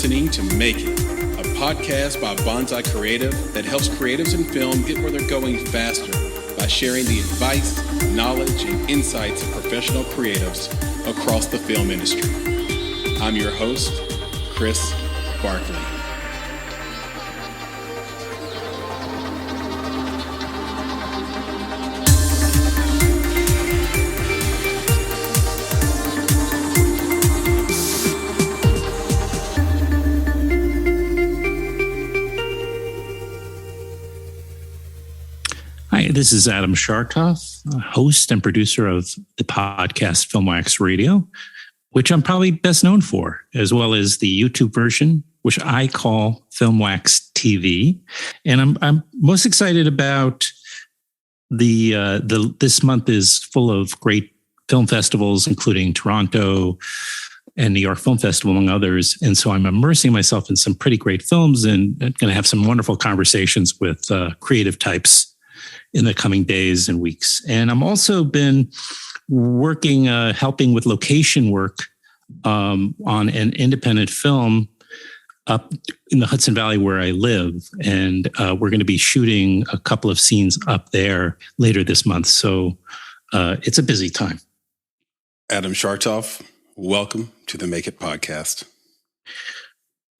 listening to Make It, a podcast by Bonsai Creative that helps creatives in film get where they're going faster by sharing the advice, knowledge, and insights of professional creatives across the film industry. I'm your host, Chris Barkley. Hi, this is Adam Schartoff, host and producer of the podcast Filmwax Radio, which I'm probably best known for, as well as the YouTube version, which I call Filmwax TV. And I'm most excited about this month is full of great film festivals, including Toronto and New York Film Festival, among others. And so I'm immersing myself in some pretty great films and going to have some wonderful conversations with creative types in the coming days and weeks. And I'm also been working, helping with location work on an independent film up in the Hudson Valley where I live. And we're going to be shooting a couple of scenes up there later this month. So it's a busy time. Adam Schartoff, welcome to the Make It podcast.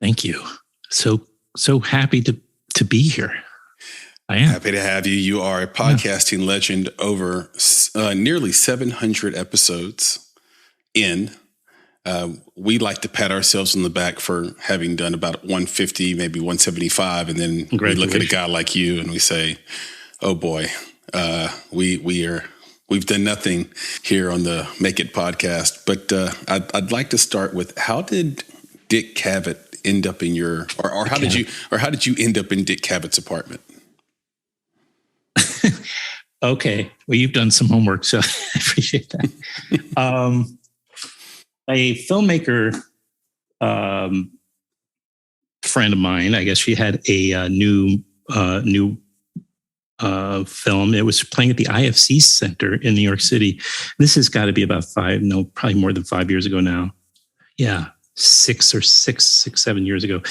Thank you. So happy to be here. I am happy to have you. You are a podcasting legend, over nearly 700 episodes in. We like to pat ourselves on the back for having done about 150, maybe 175. And then we look at a guy like you and we say, oh boy, we've done nothing here on the Make It podcast. But I'd like to start with, how did Dick Cavett end up in your, or how did you end up in Dick Cavett's apartment? Okay. Well, you've done some homework, so I appreciate that. A filmmaker friend of mine, I guess she had a new film. It was playing at the IFC Center in New York City. This has got to be about probably more than 5 years ago now. Yeah. 7 years ago.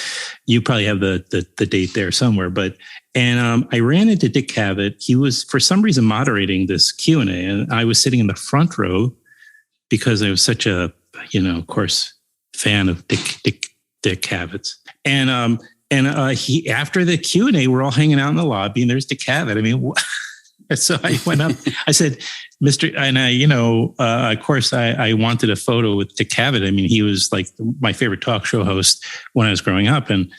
You probably have the date there somewhere, and I ran into Dick Cavett. He was, for some reason, moderating this Q&A, and I was sitting in the front row because I was such a, of course, fan of Dick Cavett's. And he, after the Q&A, we're all hanging out in the lobby, and there's Dick Cavett. I mean, so I went up, I said, Mr. And of course, I wanted a photo with Dick Cavett. I mean, he was like my favorite talk show host when I was growing up. And,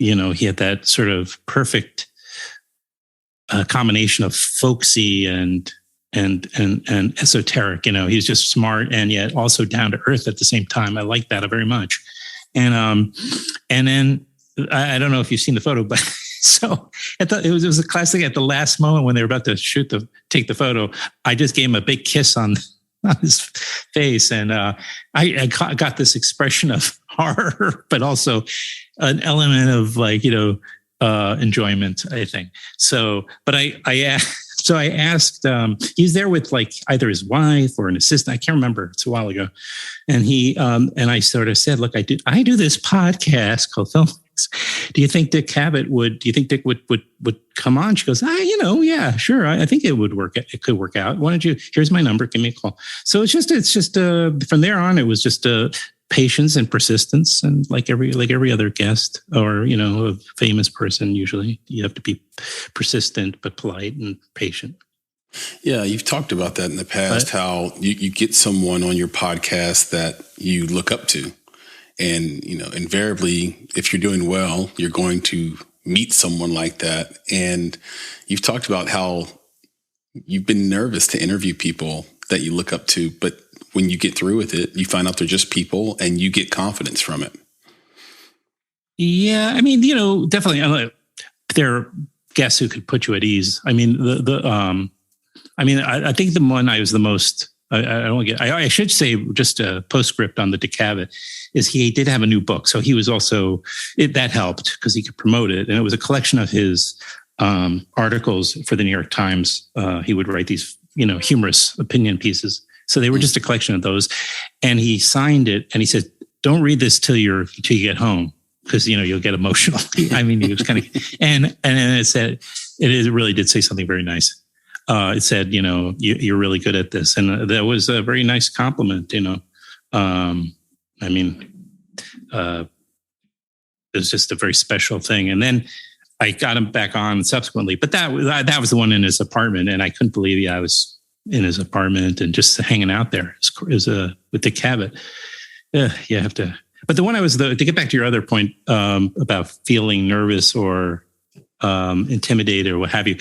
he had that sort of perfect combination of folksy and esoteric. He's just smart and yet also down to earth at the same time. I like that very much. And then I don't know if you've seen the photo, but so it was a classic. At the last moment when they were about to take the photo, I just gave him a big kiss on his face, and I got this expression of horror, but also an element of enjoyment, I think. So, but I asked. He's there with either his wife or an assistant. I can't remember. It's a while ago, and and I sort of said, "Look, I do this podcast called Filmwax. Do you think Dick Cavett would? Do you think Dick would come on?" She goes, yeah, sure. I think it would work. It could work out. Why don't you? Here's my number. Give me a call. So it's just from there on, it was just patience and persistence, and like every other guest or a famous person, usually you have to be persistent but polite and patient. Yeah, you've talked about that in the past. How you get someone on your podcast that you look up to. And, invariably, if you're doing well, you're going to meet someone like that. And you've talked about how you've been nervous to interview people that you look up to. But when you get through with it, you find out they're just people and you get confidence from it. Yeah, I mean, definitely there are guests who could put you at ease. I mean, I think the one I was the most, I should say, just a postscript on the Dick Cavett, is he did have a new book. So he was also, that helped because he could promote it. And it was a collection of his articles for the New York Times. He would write these, humorous opinion pieces. So they were just a collection of those. And he signed it and he said, don't read this till you get home, because you'll get emotional. I mean, it was kind of, and it said it really did say something very nice. It said, you're really good at this, and that was a very nice compliment. I mean, it was just a very special thing. And then I got him back on subsequently, but that was the one in his apartment, and I couldn't believe I was in his apartment and just hanging out there with Dick Cavett. You have to. But the one to get back to your other point about feeling nervous or intimidated or what have you,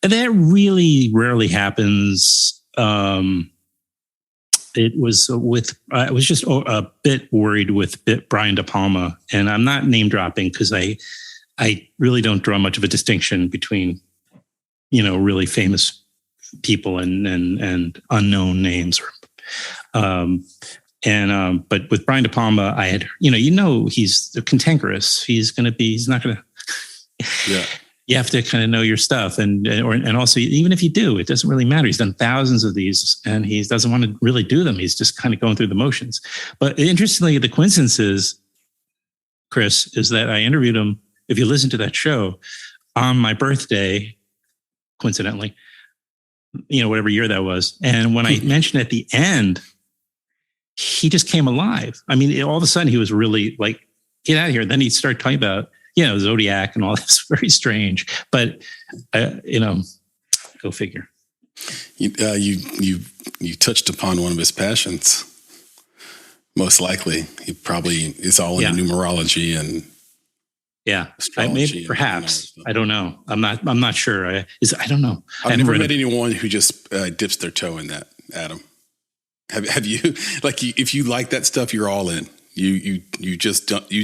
that really rarely happens. It was I was just a bit worried with Brian De Palma, and I'm not name dropping because I really don't draw much of a distinction between, really famous people and unknown names. But with Brian De Palma, I had, he's cantankerous. He's not going to, yeah. You have to kind of know your stuff. And also, even if you do, it doesn't really matter. He's done thousands of these and he doesn't want to really do them. He's just kind of going through the motions. But interestingly, the coincidence is, Chris, is that I interviewed him, if you listen to that show, on my birthday, coincidentally, whatever year that was. And when I mentioned at the end, he just came alive. I mean, all of a sudden he was really like, get out of here. And then he started talking about, Zodiac and all this. Very strange, but go figure. You touched upon one of his passions. Most likely, he probably is all into numerology and maybe perhaps. I don't know. I'm not sure. I don't know. I've never met anyone who just dips their toe in that, Adam. Have you? Like, if you like that stuff, you're all in. You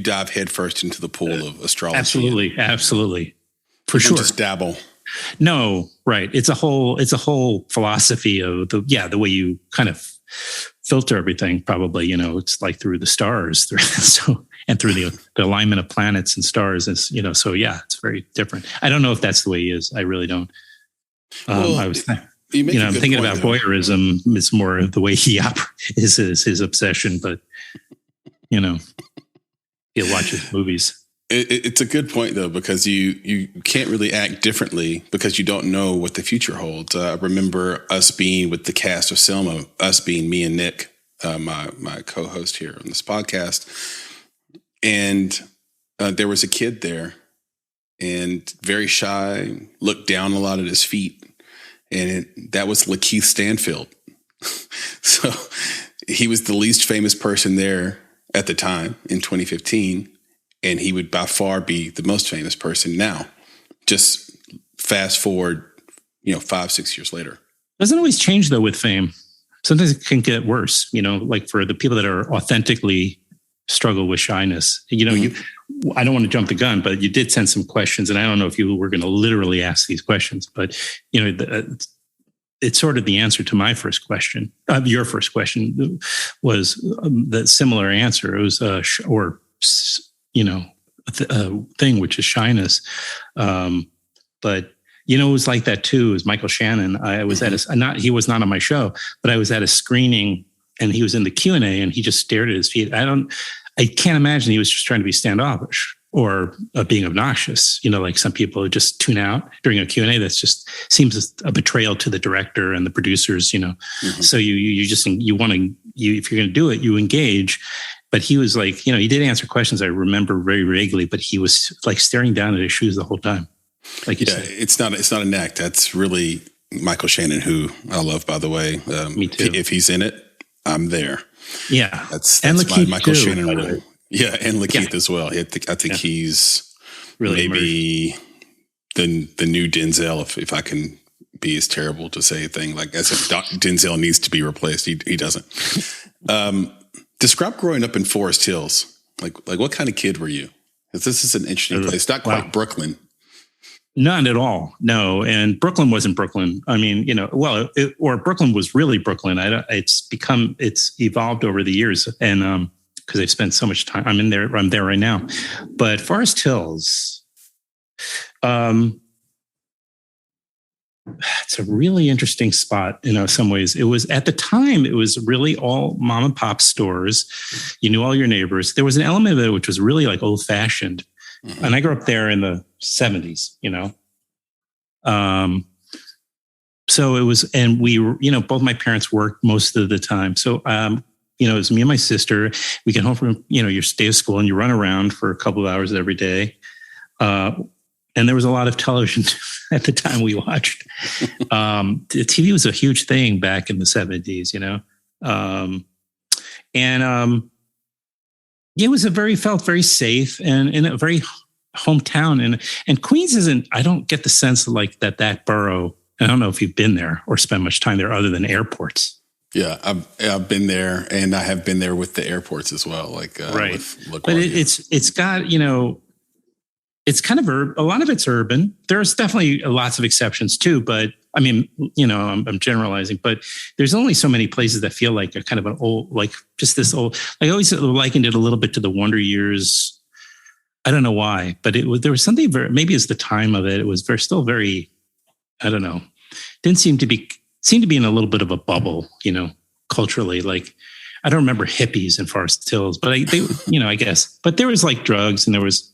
dive headfirst into the pool of astrology. Absolutely, for sure. Just dabble. No, right. It's a whole philosophy of the way you kind of filter everything. Probably, it's like through the stars, and through the alignment of planets and stars. Is so it's very different. I don't know if that's the way he is. I really don't. I was. I'm thinking about voyeurism. It's more the way he operates, is his obsession, but. He'll watch his movies. It's a good point, though, because you can't really act differently because you don't know what the future holds. I remember us being with the cast of Selma, us being me and Nick, my co-host here on this podcast. And there was a kid there and very shy, looked down a lot at his feet. And that was Lakeith Stanfield. So he was the least famous person there at the time in 2015, and he would by far be the most famous person now. Just fast forward, 5-6 years later. Doesn't always change though with fame. Sometimes it can get worse, like for the people that are authentically struggle with shyness. I don't want to jump the gun, but you did send some questions, and I don't know if you were going to literally ask these questions, but it's sort of the answer to my first question. Your first question was the similar answer. It was a thing, which is shyness. But it was like that too. It was Michael Shannon. I was he was not on my show, but I was at a screening, and he was in the Q&A, and he just stared at his feet. I can't imagine he was just trying to be standoffish or being obnoxious, like some people just tune out during a Q&A. That's just seems a betrayal to the director and the producers, Mm-hmm. So you want to, if you're going to do it, you engage. But he was like, he did answer questions I remember very vaguely, but he was like staring down at his shoes the whole time. Like you said. It's not an act. That's really Michael Shannon, who I love, by the way. Me too. If he's in it, I'm there. Yeah. That's my Michael Shannon rule. Yeah, and Lakeith as well. I think he's really maybe the new Denzel, if I can be as terrible to say a thing like as if Denzel needs to be replaced. He doesn't. Describe growing up in Forest Hills. Like what kind of kid were you? Because this is an interesting place. Not quite Brooklyn. None at all. No. And Brooklyn wasn't Brooklyn. I mean, or Brooklyn was really Brooklyn. It's evolved over the years. And, because I've spent so much time. I'm there right now. But Forest Hills, it's a really interesting spot in some ways. It was at the time, it was really all mom and pop stores. You knew all your neighbors. There was an element of it which was really like old fashioned. Mm-hmm. And I grew up there in the 70s, so it was, and we were, both my parents worked most of the time. So, it was me and my sister. We get home from, your day of school and you run around for a couple of hours every day. And there was a lot of television at the time we watched. The TV was a huge thing back in the 70s, it was felt very safe and in a very hometown. And Queens I don't get the sense of like that borough. I don't know if you've been there or spent much time there other than airports. Yeah, I've been there, and I have been there with the airports as well. Like right, but it's got it's kind of a lot of it's urban. There's definitely lots of exceptions too, but I mean, I'm generalizing, but there's only so many places that feel like a kind of an old, like just this old. I always likened it a little bit to the Wonder Years. I don't know why, but there was something maybe it's the time of it. It was still very, I don't know, didn't seem to be in a little bit of a bubble, culturally. Like I don't remember hippies in Forest Hills, but I guess, but there was like drugs and there was,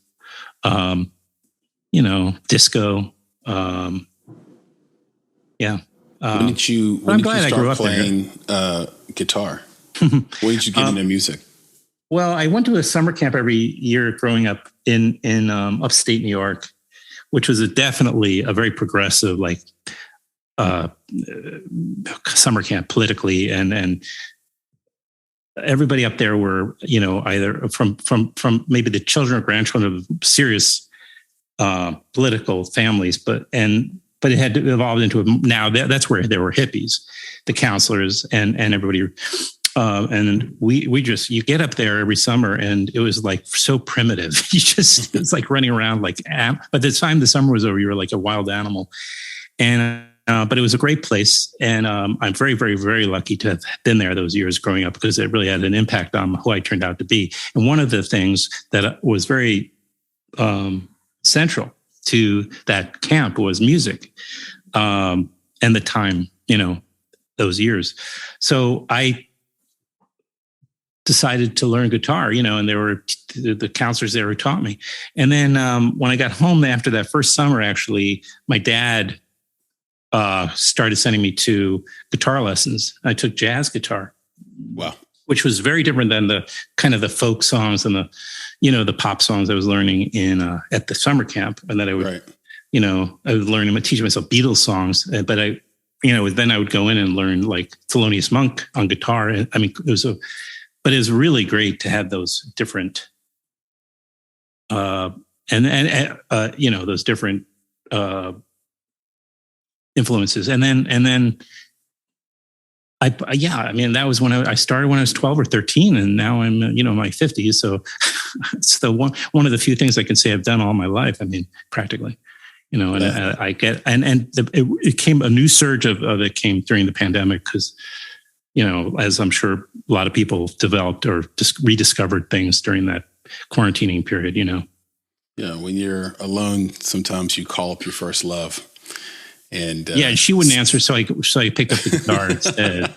disco. Yeah. When did you start playing guitar? When did you get into music? Well, I went to a summer camp every year growing up in upstate New York, which was definitely a very progressive, like, summer camp politically, and everybody up there were, either from maybe the children or grandchildren of serious political families, but it had evolved into now that's where there were hippies, the counselors and everybody. And you get up there every summer and it was like so primitive. It's like running around like, by the time the summer was over, you were like a wild animal. And, but it was a great place. And I'm very, very, very lucky to have been there those years growing up because it really had an impact on who I turned out to be. And one of the things that was very central to that camp was music and the time, those years. So I decided to learn guitar, and there were the counselors there who taught me. And then when I got home after that first summer, actually, my dad started sending me to guitar lessons. I took jazz guitar. Wow. Which was very different than the kind of the folk songs and the pop songs I was learning at the summer camp. And that I would, right. I was learning, teaching myself Beatles songs, but then I would go in and learn like Thelonious Monk on guitar. And I mean, but it was really great to have those different, those different influences. And then that was when I started when I was 12 or 13, and now I'm, in my 50s. So it's the one of the few things I can say I've done all my life. I mean, practically, and yeah. It came, a new surge of it came during the pandemic because, as I'm sure a lot of people developed or just rediscovered things during that quarantining period, Yeah. When you're alone, sometimes you call up your first love. And and she wouldn't answer, so I picked up the guitar instead.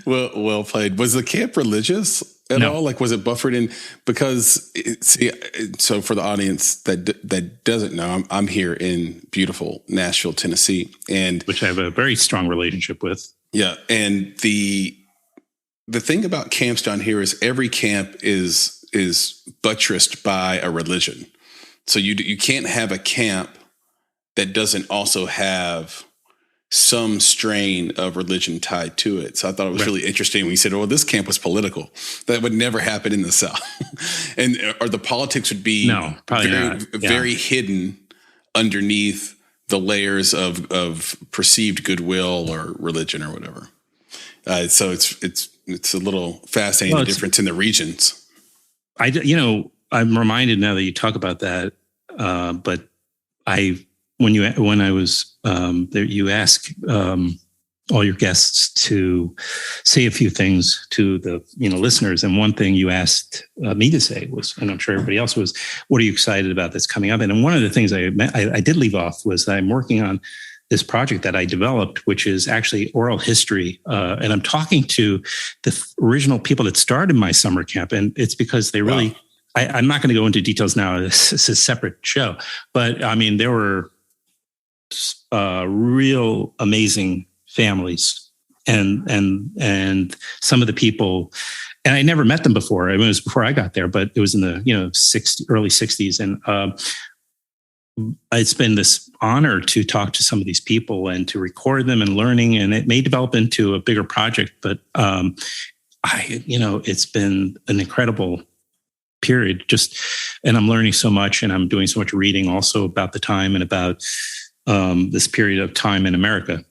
Well played. Was the camp religious at all? Like, was it buffered in? Because so for the audience that doesn't know, I'm here in beautiful Nashville, Tennessee, and which I have a very strong relationship with. Yeah, and the thing about camps down here is every camp is buttressed by a religion. So you can't have a camp that doesn't also have some strain of religion tied to it. So I thought it was really interesting when you said, this camp was political. That would never happen in the South. Or the politics would be very hidden underneath the layers of perceived goodwill or religion or whatever. So it's a little fascinating, the difference in the regions. I'm reminded now that you talk about that, but when I was there, you ask all your guests to say a few things to the listeners. And one thing you asked me to say was, and I'm sure everybody else was, what are you excited about that's coming up? And one of the things I did leave off was that I'm working on this project that I developed, which is actually oral history. And I'm talking to the original people that started my summer camp. And it's because they really, I'm not going to go into details now. This is a separate show, but I mean, there were real amazing families and some of the people, and I never met them before. I mean, it was before I got there, but it was in the early 60s. And it's been this honor to talk to some of these people and to record them and learning, and it may develop into a bigger project, but it's been an incredible period and I'm learning so much, and I'm doing so much reading also about the time and about this period of time in America.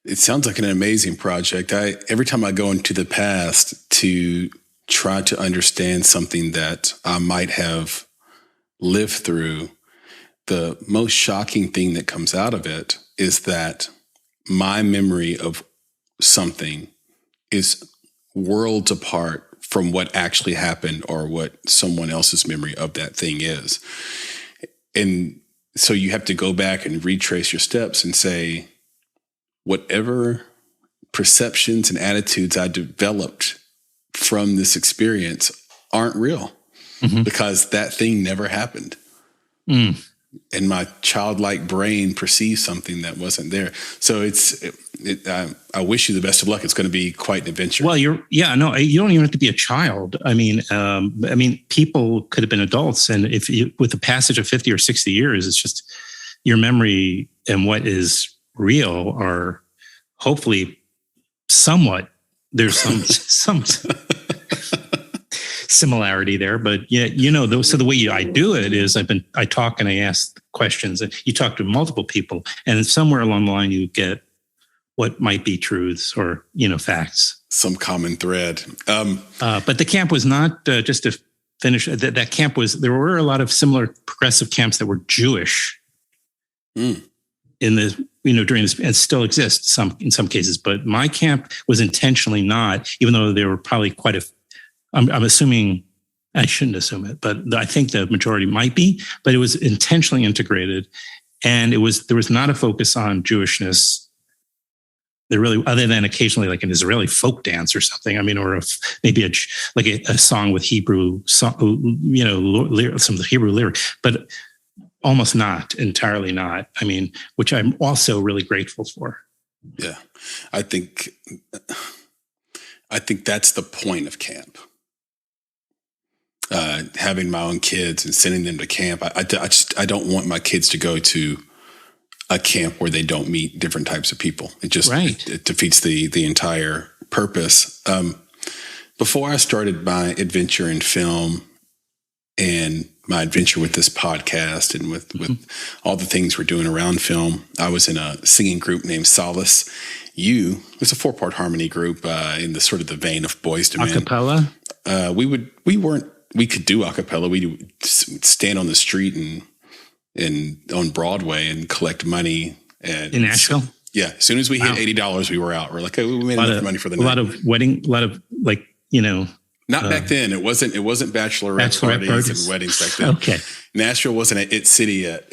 It sounds like an amazing project. Every time I go into the past to try to understand something that I might have lived through, the most shocking thing that comes out of it is that my memory of something is worlds apart from what actually happened or what someone else's memory of that thing is. And so you have to go back and retrace your steps and say, whatever perceptions and attitudes I developed from this experience aren't real, because that thing never happened. And my childlike brain perceived something that wasn't there. So I wish you the best of luck. It's going to be quite an adventure. Well, you don't even have to be a child. I mean, people could have been adults, and with the passage of 50 or 60 years, it's just your memory and what is real are hopefully somewhat. There's some similarity there, but so the way I do it is I talk and I ask questions, and you talk to multiple people, and somewhere along the line you get what might be truths or facts, some common thread. But the camp was not just to finish. That camp there were a lot of similar progressive camps that were Jewish in the during this, and still exist in some cases. But my camp was intentionally not, even though there were probably quite a. I'm assuming, I shouldn't assume it, but I think the majority might be, but it was intentionally integrated, and there was not a focus on Jewishness. There really, other than occasionally like an Israeli folk dance or something. I mean, or maybe a song with Hebrew, some of the Hebrew lyric, but almost not, entirely not. I mean, which I'm also really grateful for. Yeah, I think that's the point of camp. Having my own kids and sending them to camp. I don't want my kids to go to a camp where they don't meet different types of people. It just it defeats the entire purpose. Before I started my adventure in film and my adventure with this podcast and with all the things we're doing around film, I was in a singing group named Solace. It was a 4-part harmony group in the sort of the vein of Boys to Men. Acapella? We could do a cappella. We would stand on the street and on Broadway and collect money. And in Nashville? Yeah. As soon as we hit $80, we were out. We're like, hey, we made enough money for the night. A lot of not back then. It wasn't bachelorette parties and weddings back then. Okay. Nashville wasn't an it city yet.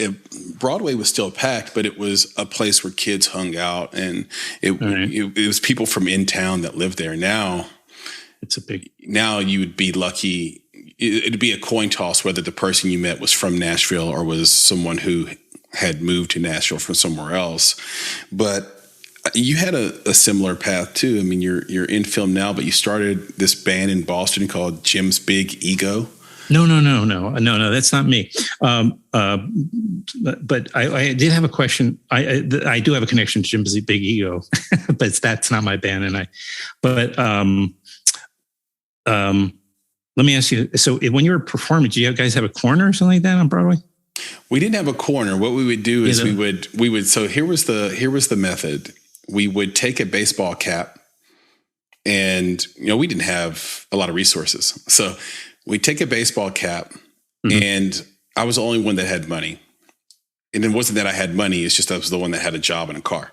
Broadway was still packed, but it was a place where kids hung out, and it was people from in town that lived there. Now you would be lucky. It'd be a coin toss whether the person you met was from Nashville or was someone who had moved to Nashville from somewhere else. But you had a similar path too. I mean, you're in film now, but you started this band in Boston called Jim's Big Ego. No, that's not me. But I did have a question. I do have a connection to Jim's Big Ego, but that's not my band. Let me ask you. So when you were performing, do you guys have a corner or something like that on Broadway? We didn't have a corner. What we would do is we would. So here was the method. We would take a baseball cap, and we didn't have a lot of resources. So we'd take a baseball cap, and I was the only one that had money. it wasn't that I had money. It's just I was the one that had a job and a car.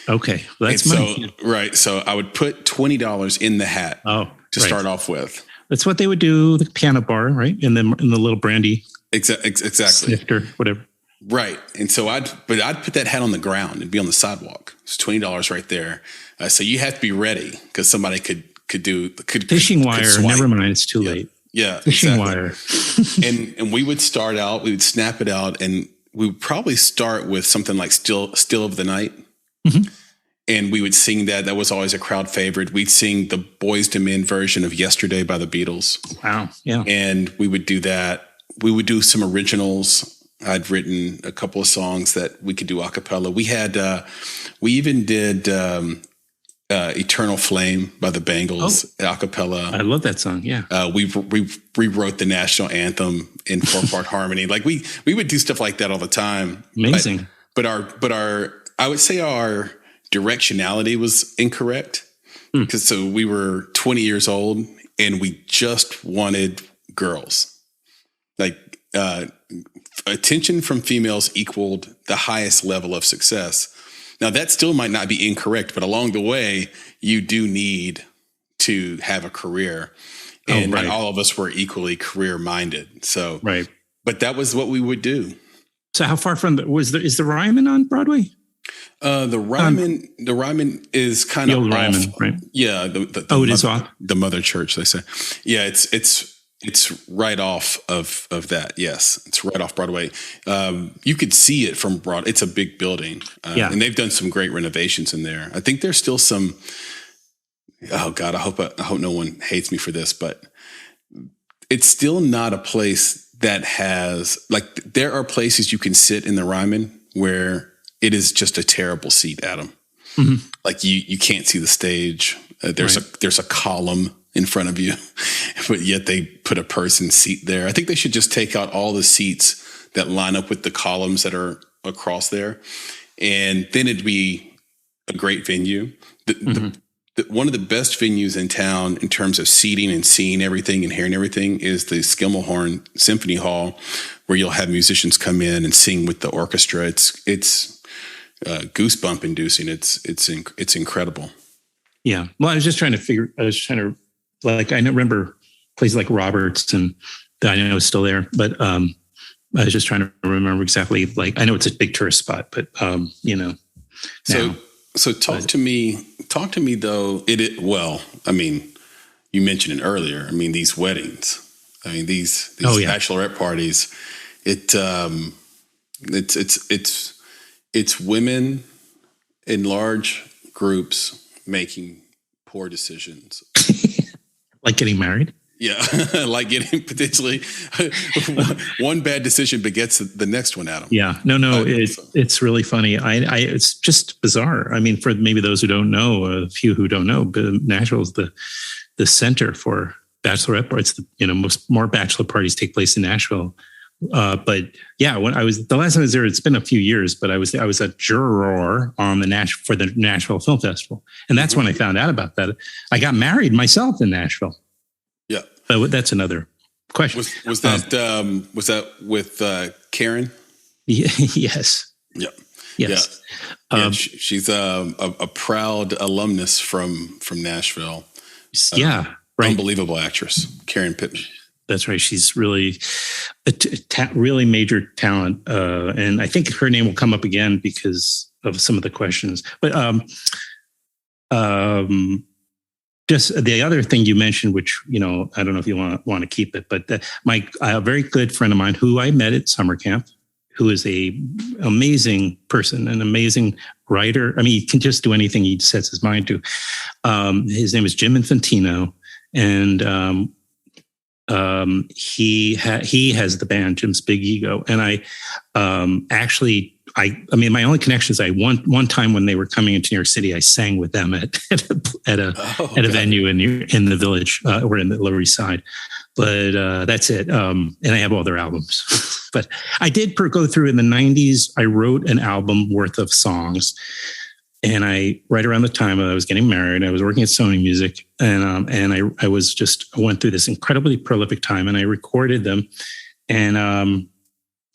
Okay. Well, that's money. Right. So I would put $20 in the hat to start off with. That's what they would do, the piano bar, right? And then in the little brandy. Exactly. Snifter, whatever. Right. And so I'd put that hat on the ground and be on the sidewalk. It's $20 right there. So you have to be ready because somebody could fishing wire. Could never mind. It's too late. Yeah. Fishing wire. and we would start out, we would snap it out, and we would probably start with something like Still of the Night. Mm-hmm. And we would sing that. That was always a crowd favorite. We'd sing the Boyz II Men version of Yesterday by the Beatles. Wow. Yeah. And we would do that. We would do some originals. I'd written a couple of songs that we could do a cappella. We even did Eternal Flame by the Bangles a cappella. I love that song. Yeah. We rewrote the national anthem in 4-part harmony. Like we would do stuff like that all the time. Amazing. But our I would say our directionality was incorrect because so we were 20 years old and we just wanted girls. Like attention from females equaled the highest level of success. Now that still might not be incorrect, but along the way you do need to have a career, and not all of us were equally career minded. So but that was what we would do. So how far from is the Ryman on Broadway? The Ryman is kind of off. Ryman, right? Yeah. It is off. The mother church, they say. Yeah, it's right off of that. Yes, it's right off Broadway. You could see it from Broadway. It's a big building, and they've done some great renovations in there. I think there's still some. Oh God, I hope no one hates me for this, but it's still not a place that has like. There are places you can sit in the Ryman where it is just a terrible seat, Adam. Mm-hmm. Like you can't see the stage. There's a column in front of you, but yet they put a person's seat there. I think they should just take out all the seats that line up with the columns that are across there, and then it'd be a great venue. One of the best venues in town in terms of seating and seeing everything and hearing everything is the Skimmelhorn Symphony Hall, where you'll have musicians come in and sing with the orchestra. It's goosebump inducing. It's incredible. Yeah. Well, I was trying to I remember places like Robertson that I know is still there, but I was just trying to remember exactly. Like I know it's a big tourist spot, but So talk to me though. Well, I mean, you mentioned it earlier. I mean, these weddings. I mean, these bachelorette parties. It's women in large groups making poor decisions. Like getting married? Yeah, like getting potentially one bad decision begets the next one, Adam. Yeah, it's really funny. It's just bizarre. I mean, for maybe those who don't know, a few who don't know, but Nashville is the center for bachelorette parties. More bachelor parties take place in Nashville. But yeah, when the last time I was there, it's been a few years, but I was a juror on for the Nashville Film Festival, and that's when I found out about that. I got married myself in Nashville. Yeah, but that's another question. Was that with Karen? Yes. Yeah. Yes. Yeah. She's a proud alumnus from Nashville. Yeah. Right. Unbelievable actress, Karen Pittman. That's right. She's really really major talent. And I think her name will come up again because of some of the questions. But just the other thing you mentioned, which, I don't know if you want to keep it, but a very good friend of mine who I met at summer camp, who is a amazing person, an amazing writer. I mean, he can just do anything he sets his mind to. His name is Jim Infantino. And he has the band Jim's Big Ego, and I mean my only connection is one time when they were coming into New York City, I sang with them at a venue in the Village or in the Lower East Side, but that's it. And I have all their albums, but I did go through in the 90s. I wrote an album worth of songs. And right around the time I was getting married, I was working at Sony Music, and I went through this incredibly prolific time, and I recorded them, and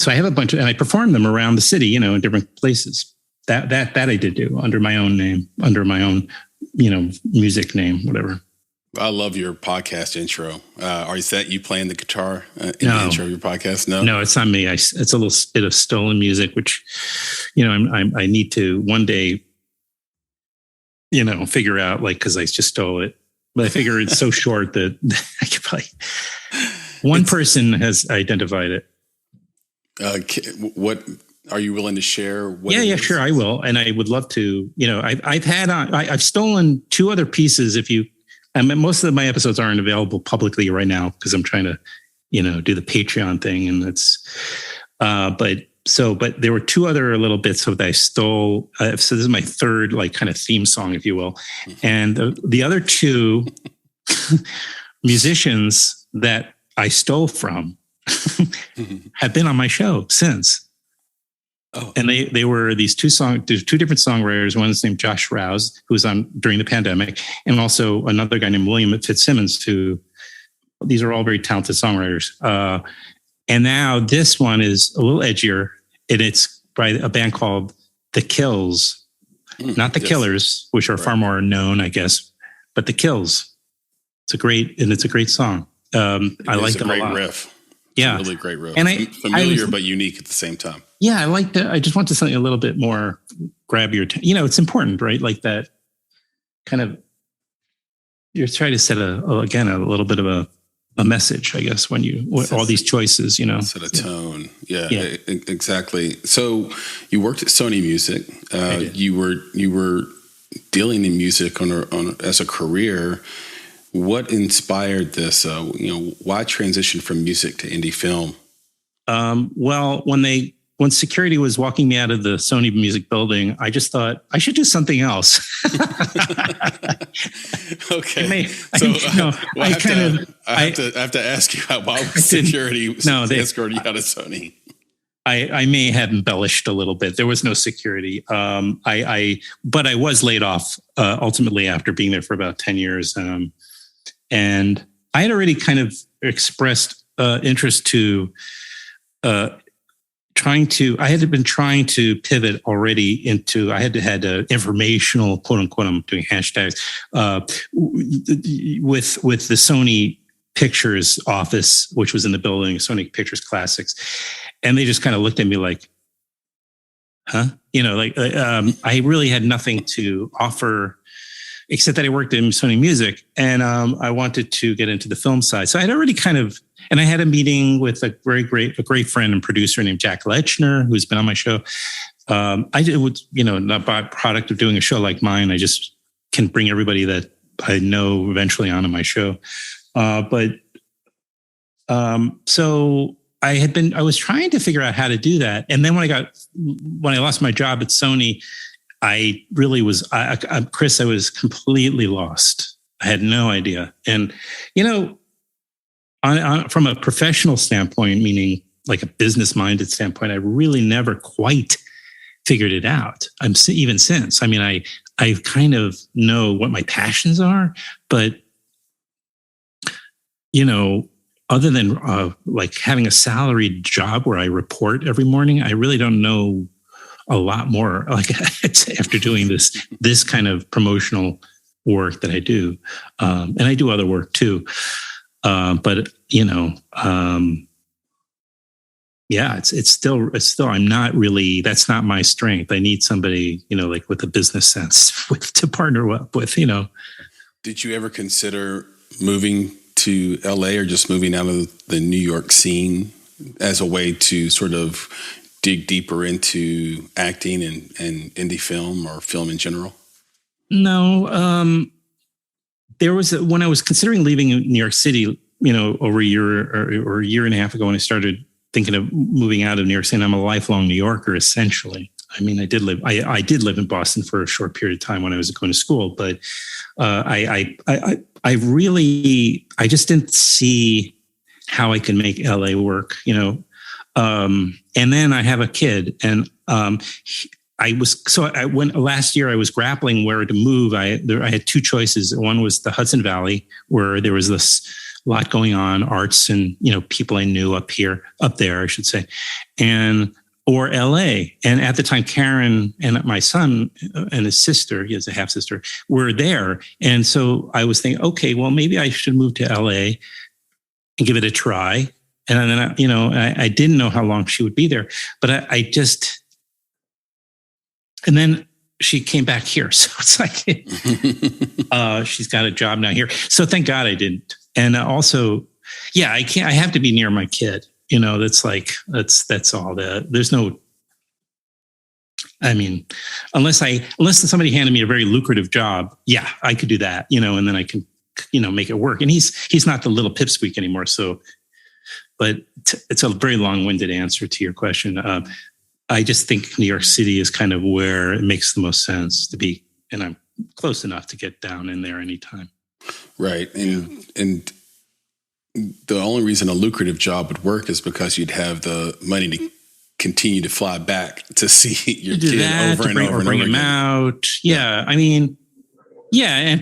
So I have a bunch of, and I perform them around the city, in different places. That I did do under my own name, under my own, music name, whatever. I love your podcast intro. Is that you playing the guitar in the intro of your podcast? No, it's not me. It's a little bit of stolen music, which, I need to one day, figure out, because I just stole it. But I figure it's so short that I could probably. One person has identified it. What are you willing to share? Yeah, sure, I will, and I would love to. I've stolen 2 other pieces. Most of my episodes aren't available publicly right now because I'm trying to, do the Patreon thing, and that's. But there were 2 other little bits that I stole. So this is my third, kind of theme song, if you will, and the other 2 musicians that I stole from have been on my show since. Oh. And they were these 2 different songwriters. One's named Josh Rouse, who was on during the pandemic, and also another guy named William Fitzsimmons, these are all very talented songwriters. And now this one is a little edgier, and it's by a band called The Kills, not The Killers, which are far more known, I guess, but The Kills. It's a great song. I like them a lot. Riff. Yeah, it's a really great riff. And familiar but unique at the same time. Yeah, I like that. I just wanted something a little bit more grab your attention. It's important, right? Like that kind of. You're trying to set a little bit of a message, I guess, when all these choices, set a tone. Yeah, exactly. So you worked at Sony Music. You were dealing in music on as a career. What inspired this? Why transition from music to indie film? Well, when security was walking me out of the Sony Music building, I just thought I should do something else. Okay. I have to ask you why was security escorted you out of Sony? I may have embellished a little bit. There was no security. But I was laid off ultimately after being there for about 10 years. And I had already kind of expressed interest to I had been trying to pivot already into, I had informational, quote unquote, I'm doing hashtags, with the Sony Pictures office, which was in the building, Sony Pictures Classics. And they just kind of looked at me like, huh? I really had nothing to offer except that I worked in Sony Music, and I wanted to get into the film side. So I had already and I had a meeting with a great friend and producer named Jack Lechner, who's been on my show. I did, not by product of doing a show like mine. I just can bring everybody that I know eventually onto my show. So I was trying to figure out how to do that. And then when I lost my job at Sony, I really was, Chris, I was completely lost. I had no idea. And, from a professional standpoint, meaning like a business minded standpoint, I really never quite figured it out. Even since, I kind of know what my passions are, but, other than like having a salaried job where I report every morning, I really don't know a lot more, like after doing this kind of promotional work that I do. And I do other work too. But it's still, I'm not really, that's not my strength. I need somebody, like with a business sense to partner up with, Did you ever consider moving to LA or just moving out of the New York scene as a way to sort of dig deeper into acting and indie film or film in general? No. There was when I was considering leaving New York City, over a year or a year and a half ago, when I started thinking of moving out of New York City. I'm a lifelong New Yorker, essentially. I did live in Boston for a short period of time when I was going to school, but I just didnent see how I can make LA work, and then I have a kid, and last year I was grappling where to move. I had 2 choices. One was the Hudson Valley, where there was this a lot going on, arts and, people I knew up there, I should say, or LA. And at the time, Karen and my son and his sister, he has a half sister, were there. And so I was thinking, okay, well, maybe I should move to LA and give it a try. And then, I didn't know how long she would be there, but and then she came back here. So it's like, she's got a job now here. So thank God I didn't. And also, I have to be near my kid. That's all there's no, unless somebody handed me a very lucrative job, I could do that, and then I can, make it work. And he's not the little pipsqueak anymore. So, but it's a very long-winded answer to your question. I just think New York City is kind of where it makes the most sense to be. And I'm close enough to get down in there anytime. Right. And the only reason a lucrative job would work is because you'd have the money to continue to fly back to see your kid over and over bring him out. Yeah. And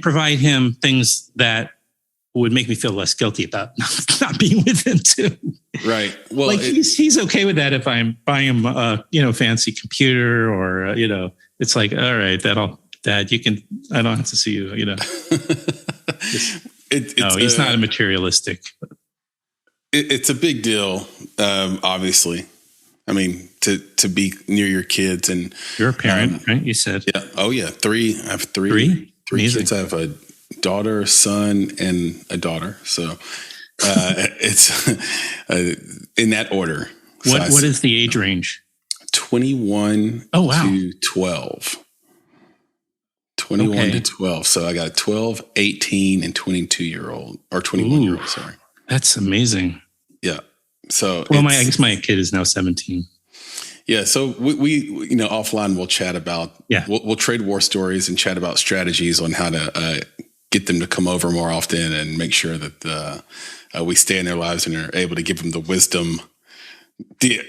provide him things that would make me feel less guilty about not being with him too. Right. Well, he's okay with that if I'm buying him a fancy computer or it's like, all right, Dad, you can. I don't have to see you. He's not a materialistic. It's a big deal, obviously. To be near your kids and you're a parent, right? You said, yeah. Oh yeah, three. I have three kids. I have a daughter, son, and a daughter. So it's in that order. What is the age range? 21 to 12. 21 to 12. So I got a 12, 18, and 22-year-old or 21-year-old. Sorry. That's amazing. Yeah. So I guess my kid is now 17. Yeah. So we offline we'll chat about, we'll trade war stories and chat about strategies on how to get them to come over more often and make sure that we stay in their lives and are able to give them the wisdom,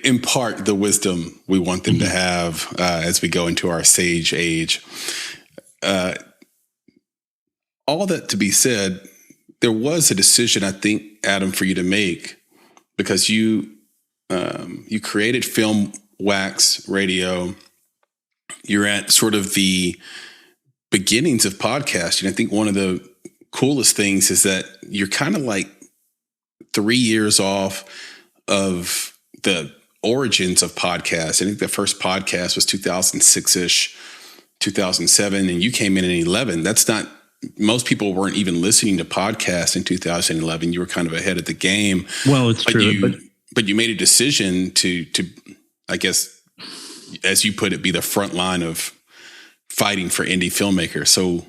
impart the wisdom we want them to have as we go into our sage age. All that to be said, there was a decision, I think, Adam, for you to make because you created Filmwax Radio. You're at sort of the beginnings of podcasting. I think one of the coolest things is that you're kind of like 3 years off of the origins of podcasts. I think the first podcast was 2006-ish, 2007, and you came in 11. That's not, most people weren't even listening to podcasts in 2011. You were kind of ahead of the game. Well, it's true. But you made a decision to, I guess, as you put it, be the front line of fighting for indie filmmakers. So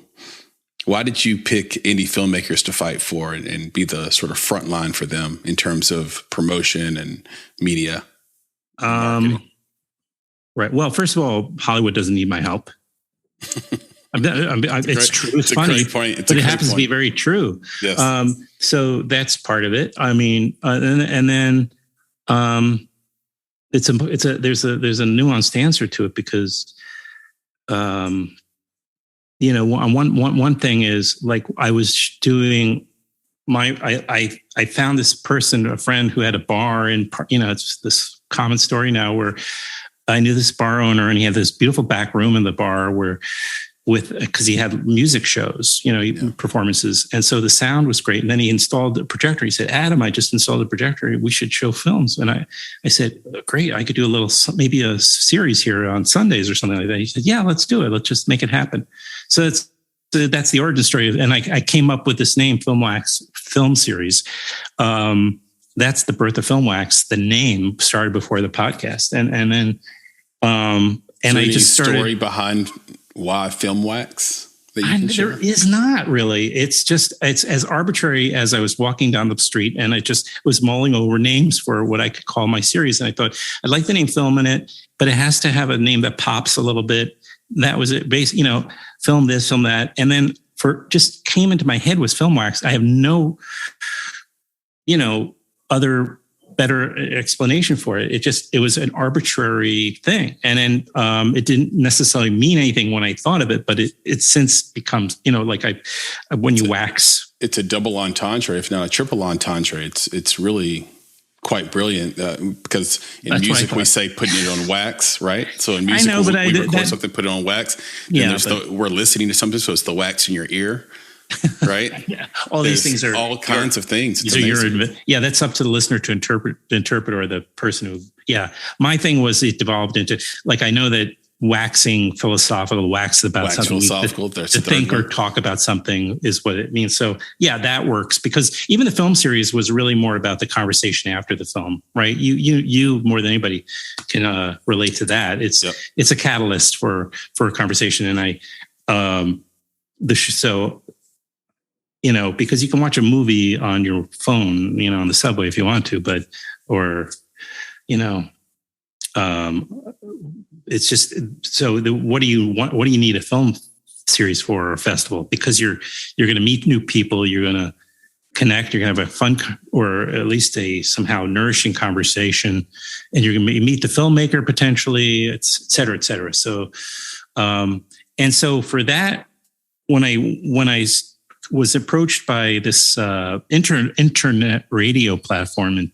why did you pick indie filmmakers to fight for and be the sort of front line for them in terms of promotion and media? Right. Well, first of all, Hollywood doesn't need my help. It's true. It's funny, but it happens to be very true. Yes. So that's part of it. And then there's a nuanced answer to it because, one thing is like I was doing I found this person, a friend who had a bar and, it's this common story now where I knew this bar owner and he had this beautiful back room in the bar because he had music shows, performances. And so the sound was great. And then he installed the projector. He said, Adam, I just installed a projector. We should show films. And I said, great. I could do maybe a series here on Sundays or something like that. He said, yeah, let's do it. Let's just make it happen. So that's the origin story. And I came up with this name, Filmwax Film Series. That's the birth of Filmwax. The name started before the podcast. And then, and I just started. Story behind why Filmwax? There is not really. It's as arbitrary as I was walking down the street and I just was mulling over names for what I could call my series. And I thought, I'd like the name Film in it, but it has to have a name that pops a little bit. That was it. Film this, film that. And then just came into my head was Filmwax. I have no, other better explanation for it. It was an arbitrary thing. And then it didn't necessarily mean anything when I thought of it, but it since becomes, like when you wax. It's a double entendre, if not a triple entendre. It's really quite brilliant because in music we say putting it on wax, right? So in music we record something, put it on wax. Yeah, we're listening to something, so it's the wax in your ear. Right. Yeah. All these things are all kinds of things. That's up to the listener to interpret or the person who, my thing was it devolved into I know that waxing philosophical, wax about something to think or talk about something is what it means. So that works because even the film series was really more about the conversation after the film, right? You more than anybody can relate to that. It's a catalyst for a conversation. And because you can watch a movie on your phone, on the subway if you want to, it's just, what do you want? What do you need a film series for, or a festival? Because you're going to meet new people. You're going to connect. You're going to have a fun, or at least a somehow nourishing conversation, and you're going to meet the filmmaker potentially, et cetera, et cetera. So, and so for that, when I was approached by this internet radio platform, and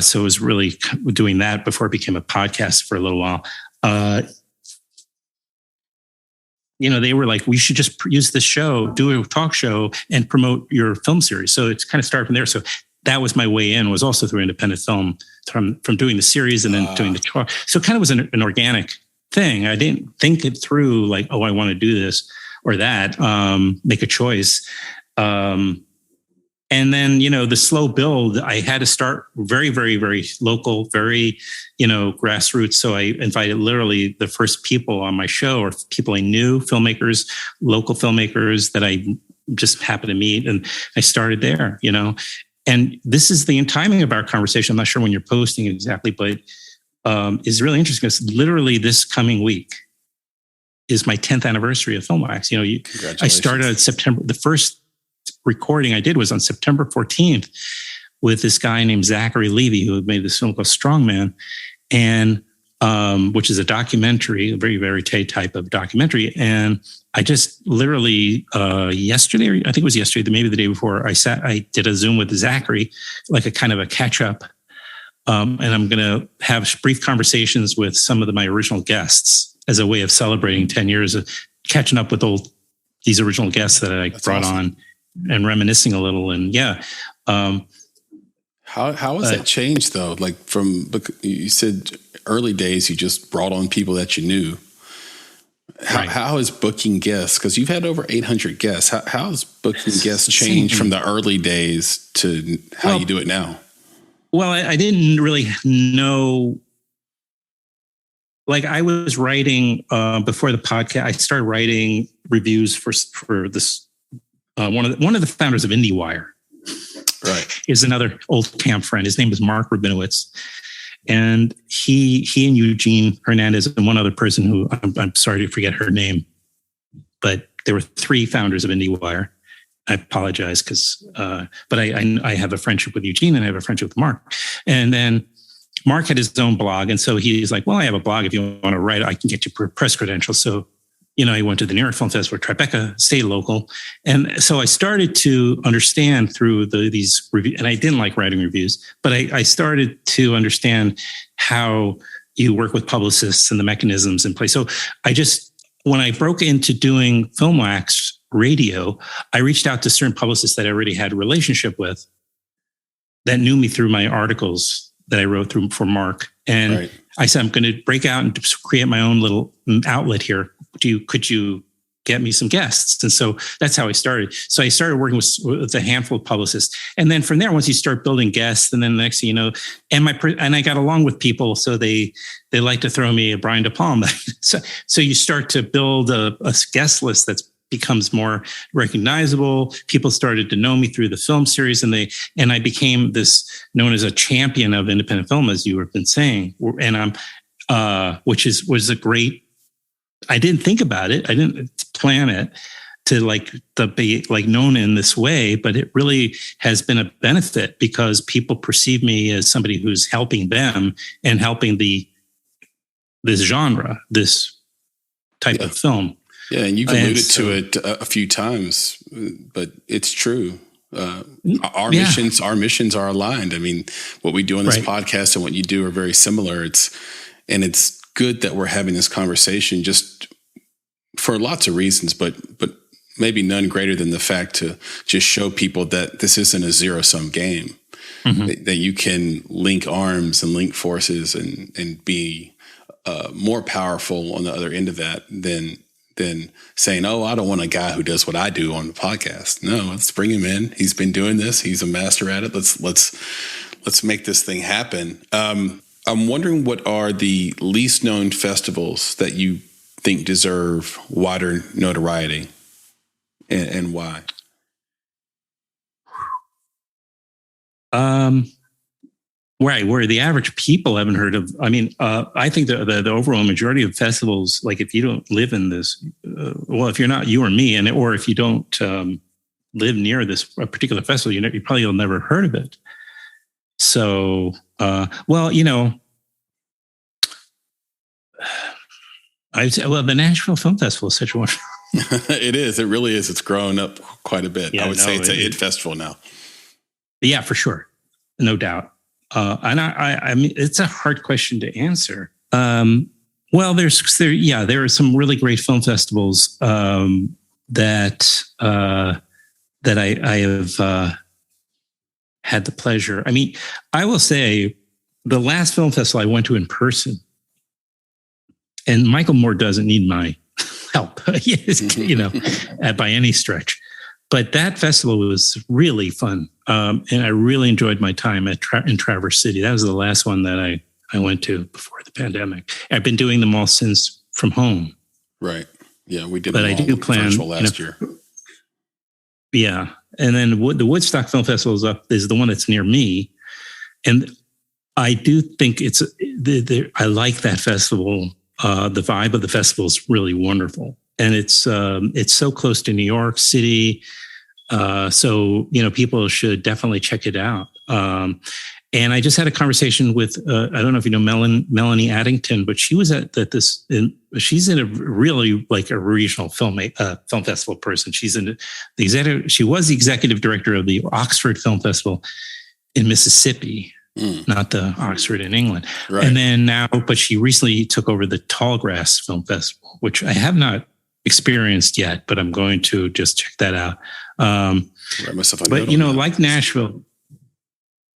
so it was really doing that before it became a podcast for a little while. They were like, we should just use this show, do a talk show, and promote your film series. So it's kind of started from there. So that was my way in. Was also through independent film from doing the series and then doing the talk. So it kind of was an organic thing. I didn't think it through I want to do this or that, make a choice. And then, the slow build, I had to start very, very, very local, very, grassroots. So I invited literally the first people on my show or people I knew, filmmakers, local filmmakers that I just happened to meet. And I started there, and this is the timing of our conversation. I'm not sure when you're posting exactly, but is really interesting because literally this coming week is my 10th anniversary of Filmwax. I started in September. The first recording I did was on September 14th with this guy named Zachary Levy, who made this film called Strongman, and which is a documentary, a very, very type of documentary. And I just literally yesterday, or I think it was yesterday, maybe the day before, I did a Zoom with Zachary, like a kind of a catch up. And I'm going to have brief conversations with some of my original guests as a way of celebrating 10 years of catching up with these original guests that I brought on and reminiscing a little. And how has that changed though? You said early days, you just brought on people that you knew. How is booking guests? Because you've had over 800 guests. How has booking guests changed from the early days to how you do it now? Well, I didn't really know. I was writing before the podcast. I started writing reviews for this. One of the founders of IndieWire, right, is another old camp friend. His name is Mark Rabinowitz, and he and Eugene Hernandez and one other person who I'm sorry to forget her name, but there were three founders of IndieWire. I apologize but I have a friendship with Eugene and I have a friendship with Mark, and then Mark had his own blog. And so he's like, well, I have a blog. If you want to write, I can get you press credentials. So, he went to the New York Film Festival, Tribeca, stay local. And so I started to understand through these reviews, and I didn't like writing reviews, but I started to understand how you work with publicists and the mechanisms in place. So when I broke into doing Filmwax radio, I reached out to certain publicists that I already had a relationship with that knew me through my articles that I wrote for Mark. And I said, I'm going to break out and create my own little outlet here. Could you get me some guests? And so that's how I started. So I started working with a handful of publicists. And then from there, once you start building guests, and then the next thing you know, and I got along with people. So they like to throw me a Brian De Palma. so you start to build a guest list that's becomes more recognizable. People started to know me through the film series, and I became this known as a champion of independent film, as you have been saying. And which was a great. I didn't think about it. I didn't plan it. to be like known in this way, but it really has been a benefit because people perceive me as somebody who's helping them and helping this genre, this type of film. Yeah, and you've alluded to it a few times, but it's true. Our missions are aligned. I mean, what we do on this podcast and what you do are very similar. It's good that we're having this conversation just for lots of reasons, but maybe none greater than the fact to just show people that this isn't a zero-sum game, that you can link arms and link forces and be more powerful on the other end of that than saying, "Oh, I don't want a guy who does what I do on the podcast." No, let's bring him in. He's been doing this. He's a master at it. Let's make this thing happen. I'm wondering what are the least known festivals that you think deserve wider notoriety, and why? Right, where the average people haven't heard of. I mean, I think the overall majority of festivals, like if you don't live in this, if you're not you or me, or if you don't live near this particular festival, you probably will never heard of it. So, the Nashville Film Festival is such a wonderful. It is. It really is. It's grown up quite a bit. I would say it's an IT festival now. Yeah, for sure, no doubt. And I mean, it's a hard question to answer. There are some really great film festivals that I have had the pleasure. I mean, I will say the last film festival I went to in person, and Michael Moore doesn't need my help, by any stretch. But that festival was really fun, and I really enjoyed my time in Traverse City. That was the last one that I went to before the pandemic. I've been doing them all since from home. Right. Yeah, we did. But I do plan virtual last year. Yeah, and then the Woodstock Film Festival is the one that's near me, and I do think I like that festival. The vibe of the festival is really wonderful. And it's so close to New York City, so people should definitely check it out. And I just had a conversation with I don't know if you know Melanie Addington, but she was she's in a really like a regional film festival person. She was the executive director of the Oxford Film Festival in Mississippi. Not the Oxford in England. Right. And then but she recently took over the Tallgrass Film Festival, which I have not experienced yet, but I'm going to just check that out. Like Nashville.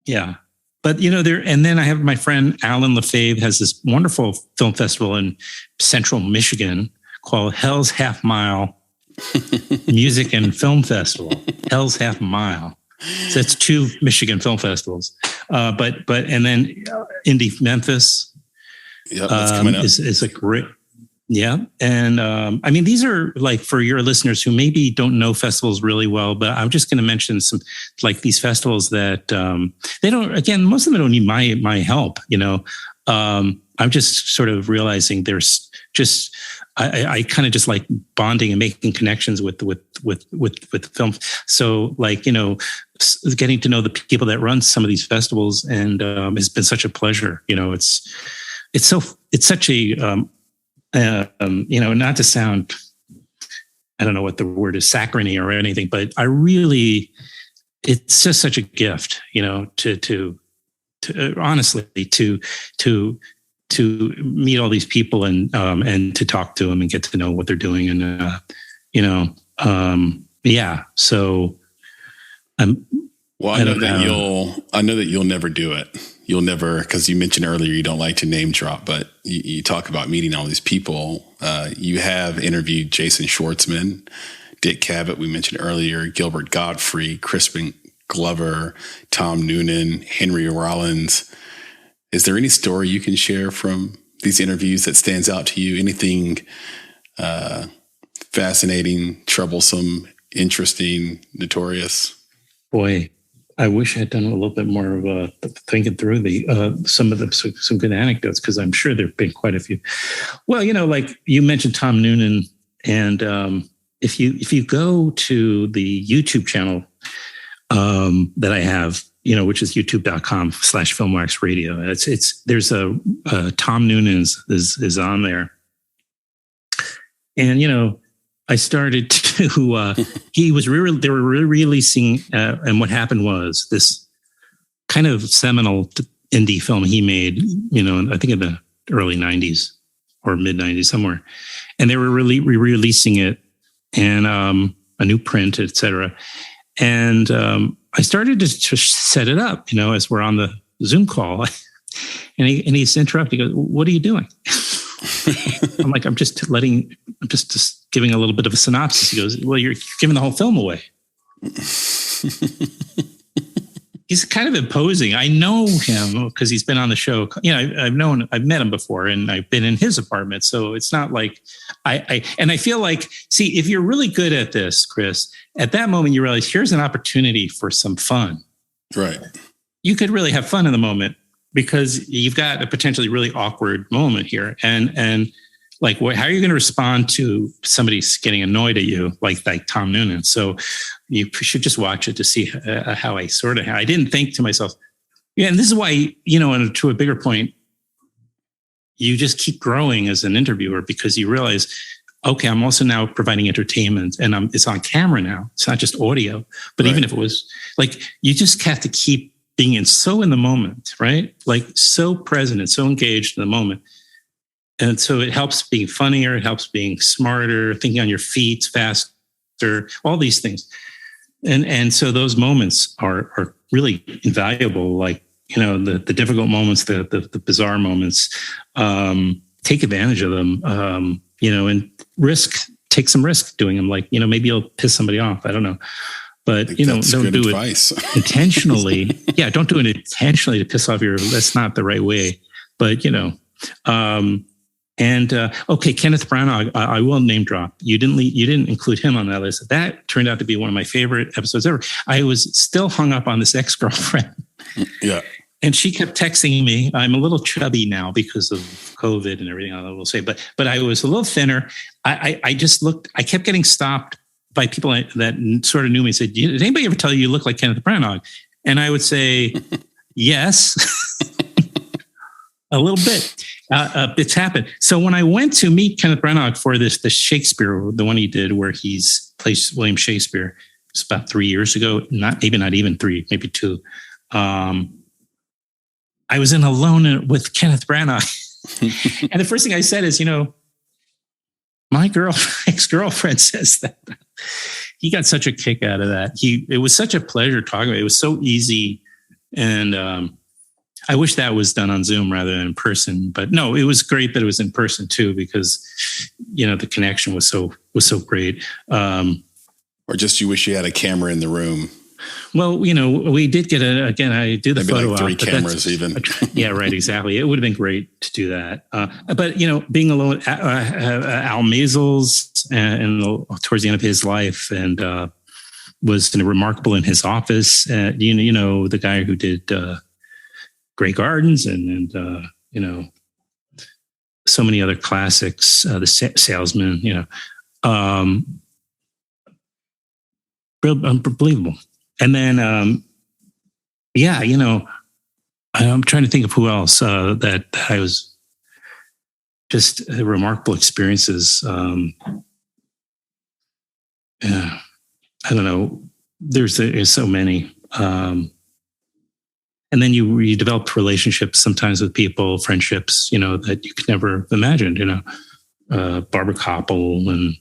Yeah. But, and then I have my friend Alan Lefebvre has this wonderful film festival in central Michigan called Hell's Half Mile Music and Film Festival. Hell's Half Mile. So that's 2 Michigan film festivals. And then Indie Memphis that's coming up. is a great, yeah. And I mean, these are like for your listeners who maybe don't know festivals really well, but I'm just going to mention some like these festivals that they don't, again, most of them don't need my help, I'm just sort of realizing there's just, I kind of just like bonding and making connections with film. So like, getting to know the people that run some of these festivals and it's been such a pleasure. It's such a, not to sound, I don't know what the word is, saccharine or anything, but it's just such a gift, to honestly, to meet all these people and to talk to them and get to know what they're doing. And, so I know that you'll never do it. You'll never, because you mentioned earlier you don't like to name drop, but you talk about meeting all these people. You have interviewed Jason Schwartzman, Dick Cavett, we mentioned earlier, Gilbert Gottfried, Crispin Glover, Tom Noonan, Henry Rollins. Is there any story you can share from these interviews that stands out to you? Anything fascinating, troublesome, interesting, notorious? Boy, I wish I had done a little bit more of thinking through some good anecdotes, because I'm sure there've been quite a few. Well, like you mentioned Tom Noonan, and if you go to the YouTube channel that I have, which is youtube.com/Filmwax Radio. There's Tom Noonan is on there. And, I started to, they were re-releasing, and what happened was this kind of seminal indie film he made, I think in the early 90s or mid 90s somewhere. And they were re-releasing it in a new print, etc. And I started to set it up, as we're on the Zoom call. And he's interrupting. He goes, "What are you doing?" I'm like, I'm just giving a little bit of a synopsis. He goes, "Well, you're giving the whole film away." He's kind of imposing. I know him because he's been on the show. I've met him before, and I've been in his apartment. So it's not like I feel like, see, if you're really good at this, Chris, at that moment you realize here's an opportunity for some fun. Right. You could really have fun in the moment because you've got a potentially really awkward moment here, and like, how are you going to respond to somebody getting annoyed at you, like Tom Noonan? So you should just watch it to see how I didn't think to myself, yeah. And this is why, and to a bigger point, you just keep growing as an interviewer because you realize, okay, I'm also now providing entertainment, and it's on camera now. It's not just audio, but right. Even if it was like, you just have to keep being in the moment, right? Like so present and so engaged in the moment. And so it helps being funnier. It helps being smarter, thinking on your feet, faster, all these things. And so those moments are really invaluable. Like, the difficult moments, the bizarre moments, take advantage of them, and take some risk doing them. Like, maybe you'll piss somebody off. I don't know. But, don't do advice. It intentionally. Yeah. Don't do it intentionally to piss off that's not the right way. But, okay, Kenneth Branagh, I will name drop. You didn't include him on that list. That turned out to be one of my favorite episodes ever. I was still hung up on this ex-girlfriend. Yeah. And she kept texting me. I'm a little chubby now because of COVID and everything, I will say, but I was a little thinner. I just looked, I kept getting stopped by people that sort of knew me and said, "Did anybody ever tell you look like Kenneth Branagh?" And I would say, "Yes." A little bit. It's happened. So when I went to meet Kenneth Branagh for the Shakespeare, the one he did where he's plays William Shakespeare, it's about 3 years ago, not even 3, maybe 2. I was in alone with Kenneth Branagh. And the first thing I said is, my ex-girlfriend says that. He got such a kick out of that. It was such a pleasure talking about it. It was so easy. And I wish that was done on Zoom rather than in person, but no, it was great that it was in person too, because, the connection was so great. Or just, you wish you had a camera in the room. Well, we did get I do the maybe photo like 3 op, cameras even. Yeah, right. Exactly. It would have been great to do that. But, being alone, Al Maisels and towards the end of his life, and was remarkable in his office. The guy who did Grey Gardens and so many other classics, The Salesman, unbelievable. And then, I'm trying to think of who else that I was just remarkable experiences. I don't know. There's so many. And then you develop relationships sometimes with people, friendships, that you could never have imagined, Barbara Koppel and,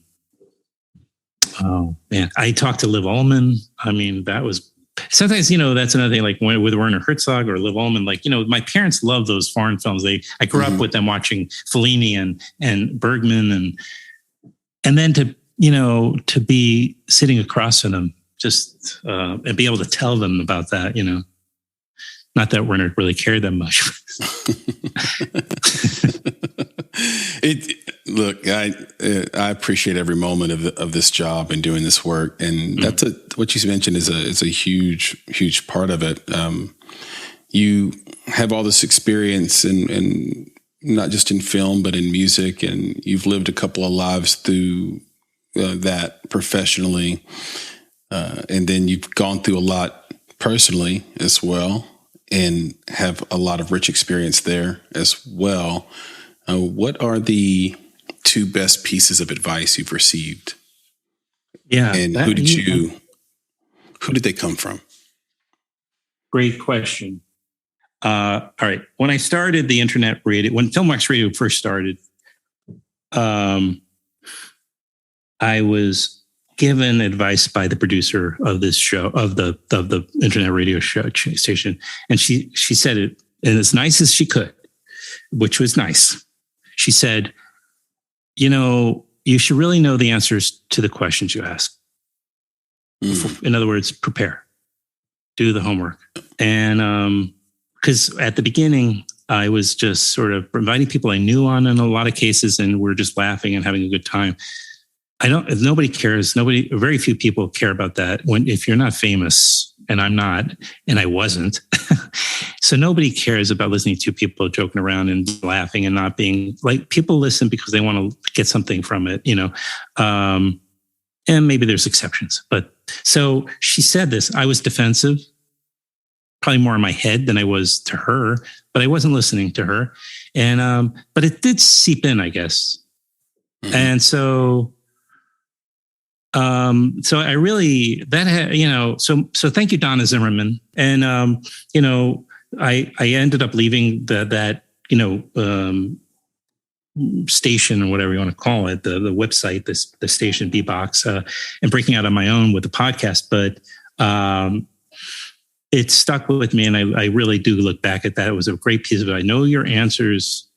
oh man, I talked to Liv Ullmann. I mean, that was sometimes, that's another thing, like with Werner Herzog or Liv Ullmann, like, my parents love those foreign films. I grew up with them watching Fellini and Bergman and then to be sitting across from them just, and be able to tell them about that, Not that Werner really cared that much. Look, I appreciate every moment of this job and doing this work, and that's what you mentioned is a huge part of it. You have all this experience, and not just in film but in music, and you've lived a couple of lives through that professionally, and then you've gone through a lot personally as well, and have a lot of rich experience there as well. What are the two best pieces of advice you've received? Yeah, and who did they come from? Great question. All right. When I started the internet radio, when Filmwax Radio first started, I was given advice by the producer of this show, of the internet radio show station, and she said it in as nice as she could, which was nice. She said, you should really know the answers to the questions you ask. In other words, prepare, do the homework. And because at the beginning, I was just sort of inviting people I knew on in a lot of cases, and we're just laughing and having a good time. Nobody cares. Very few people care about that if you're not famous, and I'm not, and I wasn't. So nobody cares about listening to people joking around and laughing and not being like, people listen because they want to get something from it, and maybe there's exceptions. But so she said this, I was defensive, probably more in my head than I was to her, but I wasn't listening to her. And, but it did seep in, I guess. Mm-hmm. And so I really, so thank you, Donna Zimmerman. And, I ended up leaving that station or whatever you want to call it, the website, the station B-Box, and breaking out on my own with the podcast. But, it stuck with me, and I really do look back at that. It was a great piece of it. I know your answers,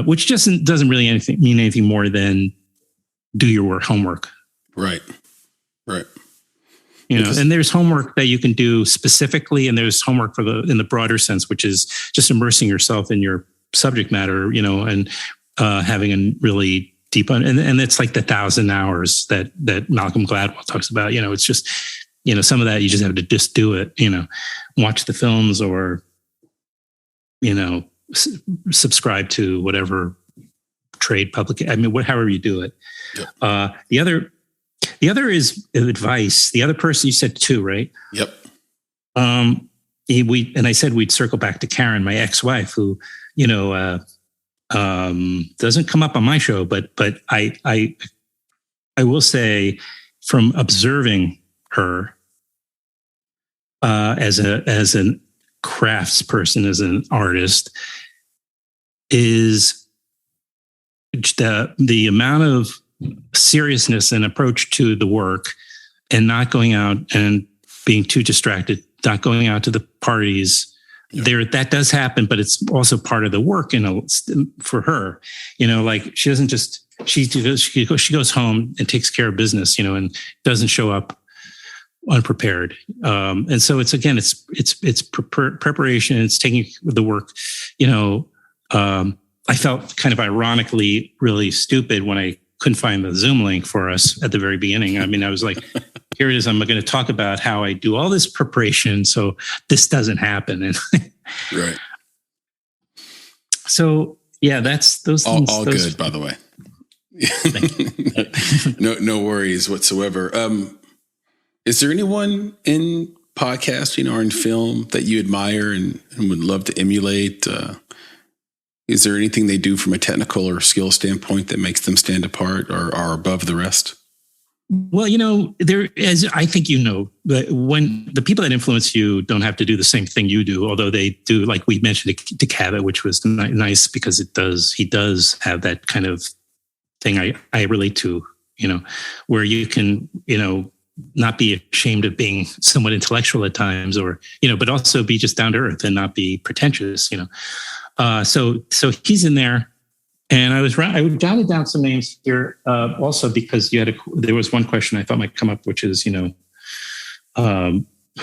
which doesn't really mean anything more than do your homework. Right. And there's homework that you can do specifically, and there's homework in the broader sense, which is just immersing yourself in your subject matter, and having a really deep, and it's like the 1,000 hours that Malcolm Gladwell talks about. It's just, some of that you just have to just do it, watch the films or, subscribe to whatever trade public. However you do it. Yeah. The other is advice. The other person, you said two, right? Yep. I said we'd circle back to Karen, my ex-wife, who, doesn't come up on my show, but I will say, from observing her as a crafts person, as an artist, is the amount of seriousness and approach to the work, and not going out and being too distracted, not going out to the parties. There, that does happen, but it's also part of the work, for her, like she doesn't just, she goes home and takes care of business, and doesn't show up unprepared. And so it's preparation. It's taking the work, I felt kind of ironically really stupid when I couldn't find the Zoom link for us at the very beginning. I was like, here it is. I'm going to talk about how I do all this preparation so this doesn't happen. And right. So yeah, that's those things. All good, by the way. No worries whatsoever. Is there anyone in podcasting or in film that you admire and would love to emulate? Is there anything they do from a technical or skill standpoint that makes them stand apart or are above the rest? Well, there, as I think that when the people that influence you don't have to do the same thing you do, although they do, like we mentioned to Cabot, which was nice because he does have that kind of thing I relate to, where you can, not be ashamed of being somewhat intellectual at times, or, but also be just down to earth and not be pretentious, So he's in there, and I jotted down some names here, also because there was one question I thought might come up, which is, who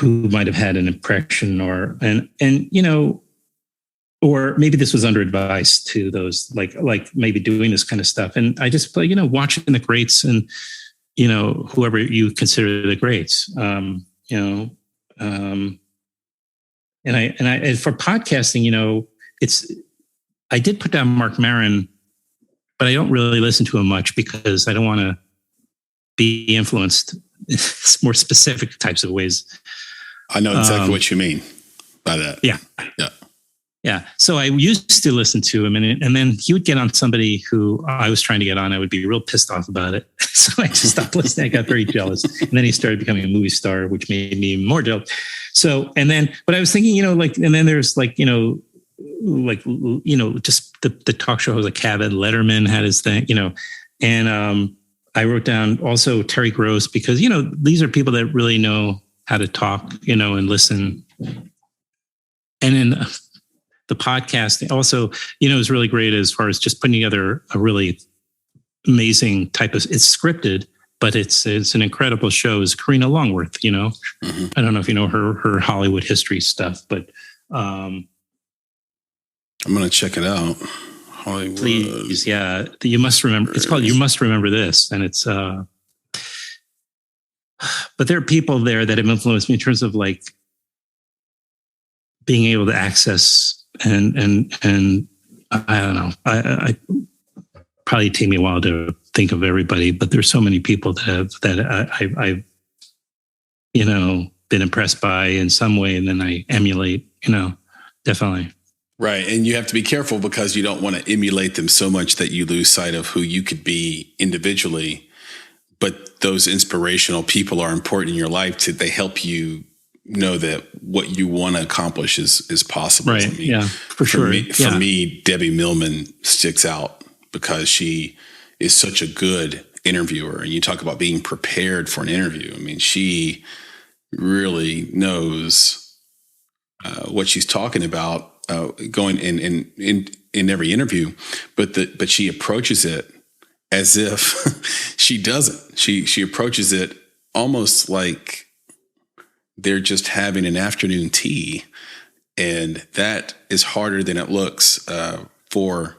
might have had an impression or maybe this was under advice to those like maybe doing this kind of stuff. And I just play, watching the greats and, whoever you consider the greats, and for podcasting, I did put down Mark Maron, but I don't really listen to him much because I don't want to be influenced in more specific types of ways. I know exactly what you mean by that. Yeah. Yeah. Yeah. So I used to listen to him, and then he would get on somebody who I was trying to get on. I would be real pissed off about it. So I just stopped listening. I got very jealous. And then he started becoming a movie star, which made me even more jealous. So, but I was thinking, and then there's just the talk show host, like Kevin Letterman had his thing, and I wrote down also Terry Gross, because, these are people that really know how to talk, and listen. And then the podcast also, is really great as far as just putting together a really amazing type of, it's scripted, but it's an incredible show, is Karina Longworth, Mm-hmm. I don't know if you know her Hollywood history stuff, but I'm going to check it out. Hollywood. Please. Yeah. You must remember, it's called You Must Remember This. And it's, but there are people there that have influenced me in terms of like being able to access and I don't know. I probably take me a while to think of everybody, but there's so many people that I've been impressed by in some way, and then I emulate. Definitely. Right, and you have to be careful because you don't want to emulate them so much that you lose sight of who you could be individually. But those inspirational people are important in your life. They help you know that what you want to accomplish is possible. Right. Yeah, for sure. For me, Debbie Millman sticks out because she is such a good interviewer. And you talk about being prepared for an interview. I mean, she really knows what she's talking about going in every interview, but she approaches it as if she doesn't. She approaches it almost like they're just having an afternoon tea, and that is harder than it looks for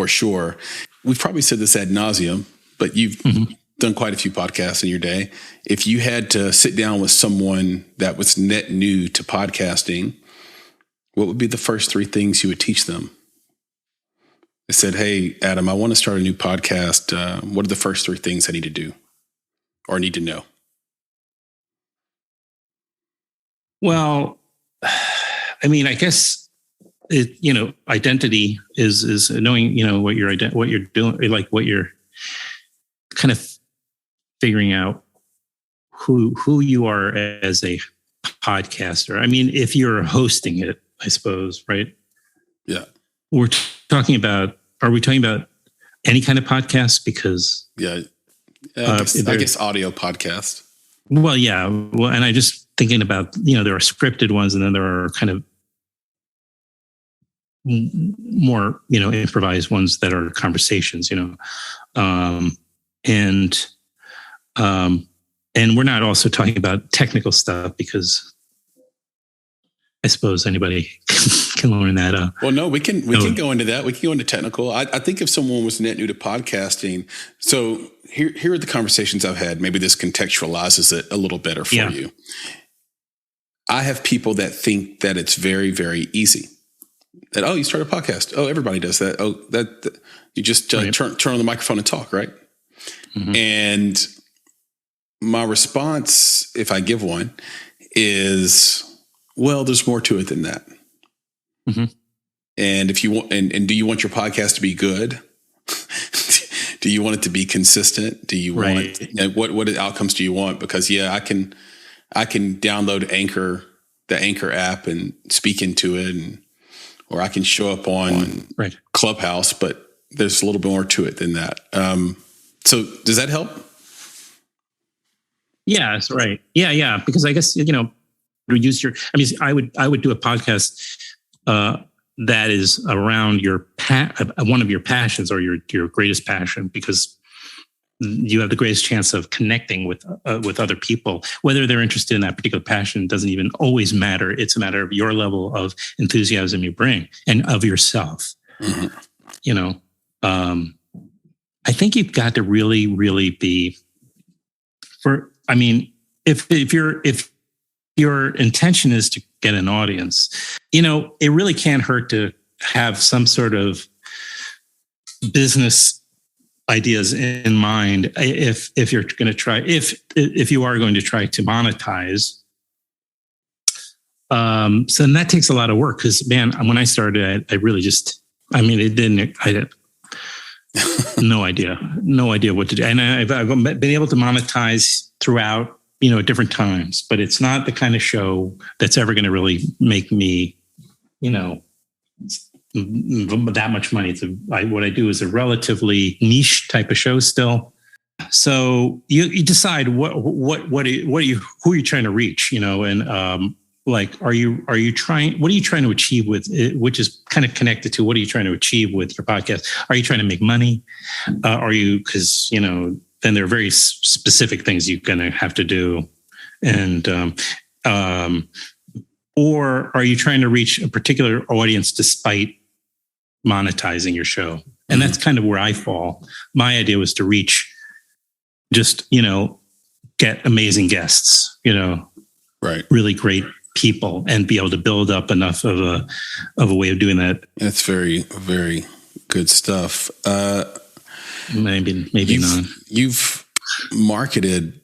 sure. We've probably said this ad nauseum, but you've done quite a few podcasts in your day. If you had to sit down with someone that was net new to podcasting, what would be the first 3 things you would teach them? I said, hey, Adam, I want to start a new podcast. What are the first 3 things I need to do or need to know? Well, I mean, I guess identity is knowing, what you're doing, like what you're kind of figuring out who you are as a podcaster. I mean, if you're hosting it, I suppose, right? Yeah. Are we talking about any kind of podcast? Because I guess audio podcast. Well, yeah. Well, and I just thinking about, there are scripted ones, and then there are kind of more, improvised ones that are conversations, and we're not also talking about technical stuff, because I suppose anybody can learn that. Well, no, we can go into that. We can go into technical. I think if someone was net new to podcasting, so here are the conversations I've had. Maybe this contextualizes it a little better for you. I have people that think that it's very, very easy. That, you start a podcast. Oh, everybody does that. Oh, that you just turn on the microphone and talk, right? Mm-hmm. And my response, if I give one, is, well, there's more to it than that. Mm-hmm. And if you want, and do you want your podcast to be good? Do you want it to be consistent? Do you want what outcomes do you want? Because I can download the Anchor app and speak into it, or I can show up on Clubhouse, but there's a little bit more to it than that. So does that help? Yeah, that's right. Yeah. Because I guess, I would do a podcast that is around one of your passions, or your greatest passion, because you have the greatest chance of connecting with other people. Whether they're interested in that particular passion doesn't even always matter. It's a matter of your level of enthusiasm you bring, and of yourself. Mm-hmm. I think you've got to really, really be if your intention is to get an audience, it really can't hurt to have some sort of business ideas in mind if you're going to try, if you are going to try to monetize. So then that takes a lot of work because, man, when I started, I really just, I mean, I had no idea what to do. And I've been able to monetize throughout, at different times, but it's not the kind of show that's ever going to really make me, that much money. What I do is a relatively niche type of show still. So you decide who are you trying to reach, and what are you trying to achieve with it, which is kind of connected to what are you trying to achieve with your podcast? Are you trying to make money? Because then there are very specific things you're going to have to do, and or are you trying to reach a particular audience despite monetizing your show? And that's kind of where I fall. My idea was to reach just, get amazing guests, right, really great people, and be able to build up enough of a way of doing that. That's very, very good stuff. Maybe not. You've marketed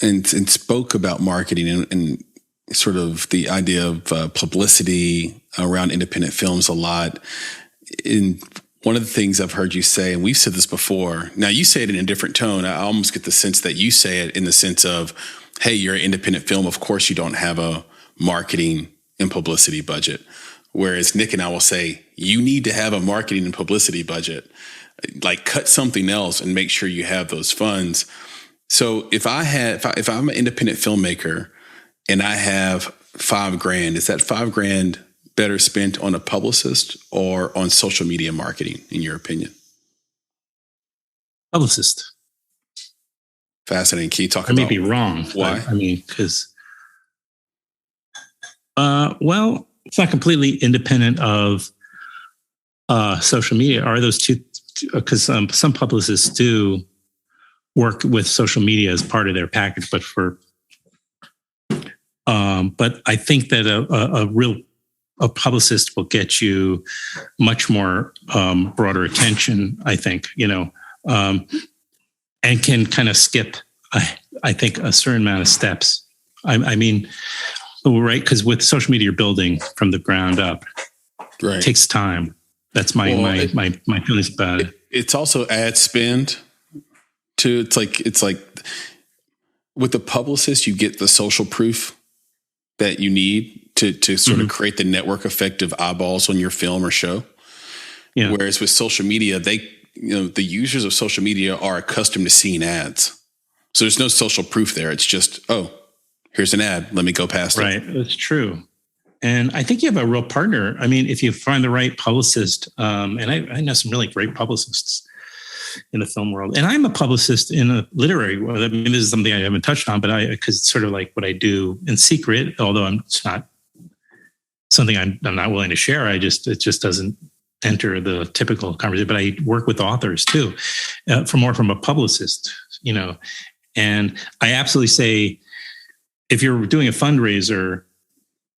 and spoke about marketing and sort of the idea of publicity around independent films a lot. And one of the things I've heard you say, and we've said this before, now you say it in a different tone. I almost get the sense that you say it in the sense of, hey, you're an independent film. Of course you don't have a marketing and publicity budget. Whereas Nick and I will say, you need to have a marketing and publicity budget. Like, cut something else and make sure you have those funds. So if I'm an independent filmmaker and I have $5,000, is that $5,000 better spent on a publicist or on social media marketing, in your opinion? Publicist. Fascinating. Can you talk about? I may be wrong. Why? Because, it's not completely independent of social media. Are those two? Because some publicists do work with social media as part of their package, but I think that a publicist will get you much more broader attention, I think, and can kind of skip, I think, a certain amount of steps. I mean, right, because with social media, you're building from the ground up. Right. It takes time. That's my feelings about it. It's also ad spend too. It's like with the publicist, you get the social proof that you need to sort of create the network effect of eyeballs on your film or show. Yeah. Whereas with social media, the users of social media are accustomed to seeing ads. So there's no social proof there. It's just, oh, here's an ad. Let me go past it. Right. That's true. And I think you have a real partner. I mean, if you find the right publicist, and I know some really great publicists in the film world, and I'm a publicist in a literary world. I mean, this is something I haven't touched on, but because it's sort of like what I do in secret, although it's not something I'm not willing to share. It just doesn't enter the typical conversation. But I work with authors too, from a publicist, and I absolutely say, if you're doing a fundraiser,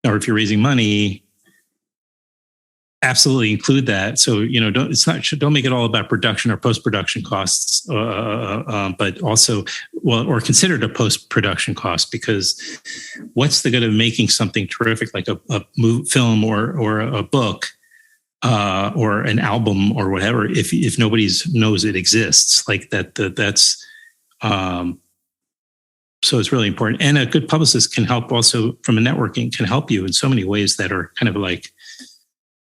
or if you're raising money, absolutely include that. So, don't make it all about production or post-production costs, but also, or consider it a post-production cost, because what's the good of making something terrific like a film or a book or an album or whatever if nobody knows it exists like that? That's so it's really important. And a good publicist can help also from a networking, can help you in so many ways that are kind of like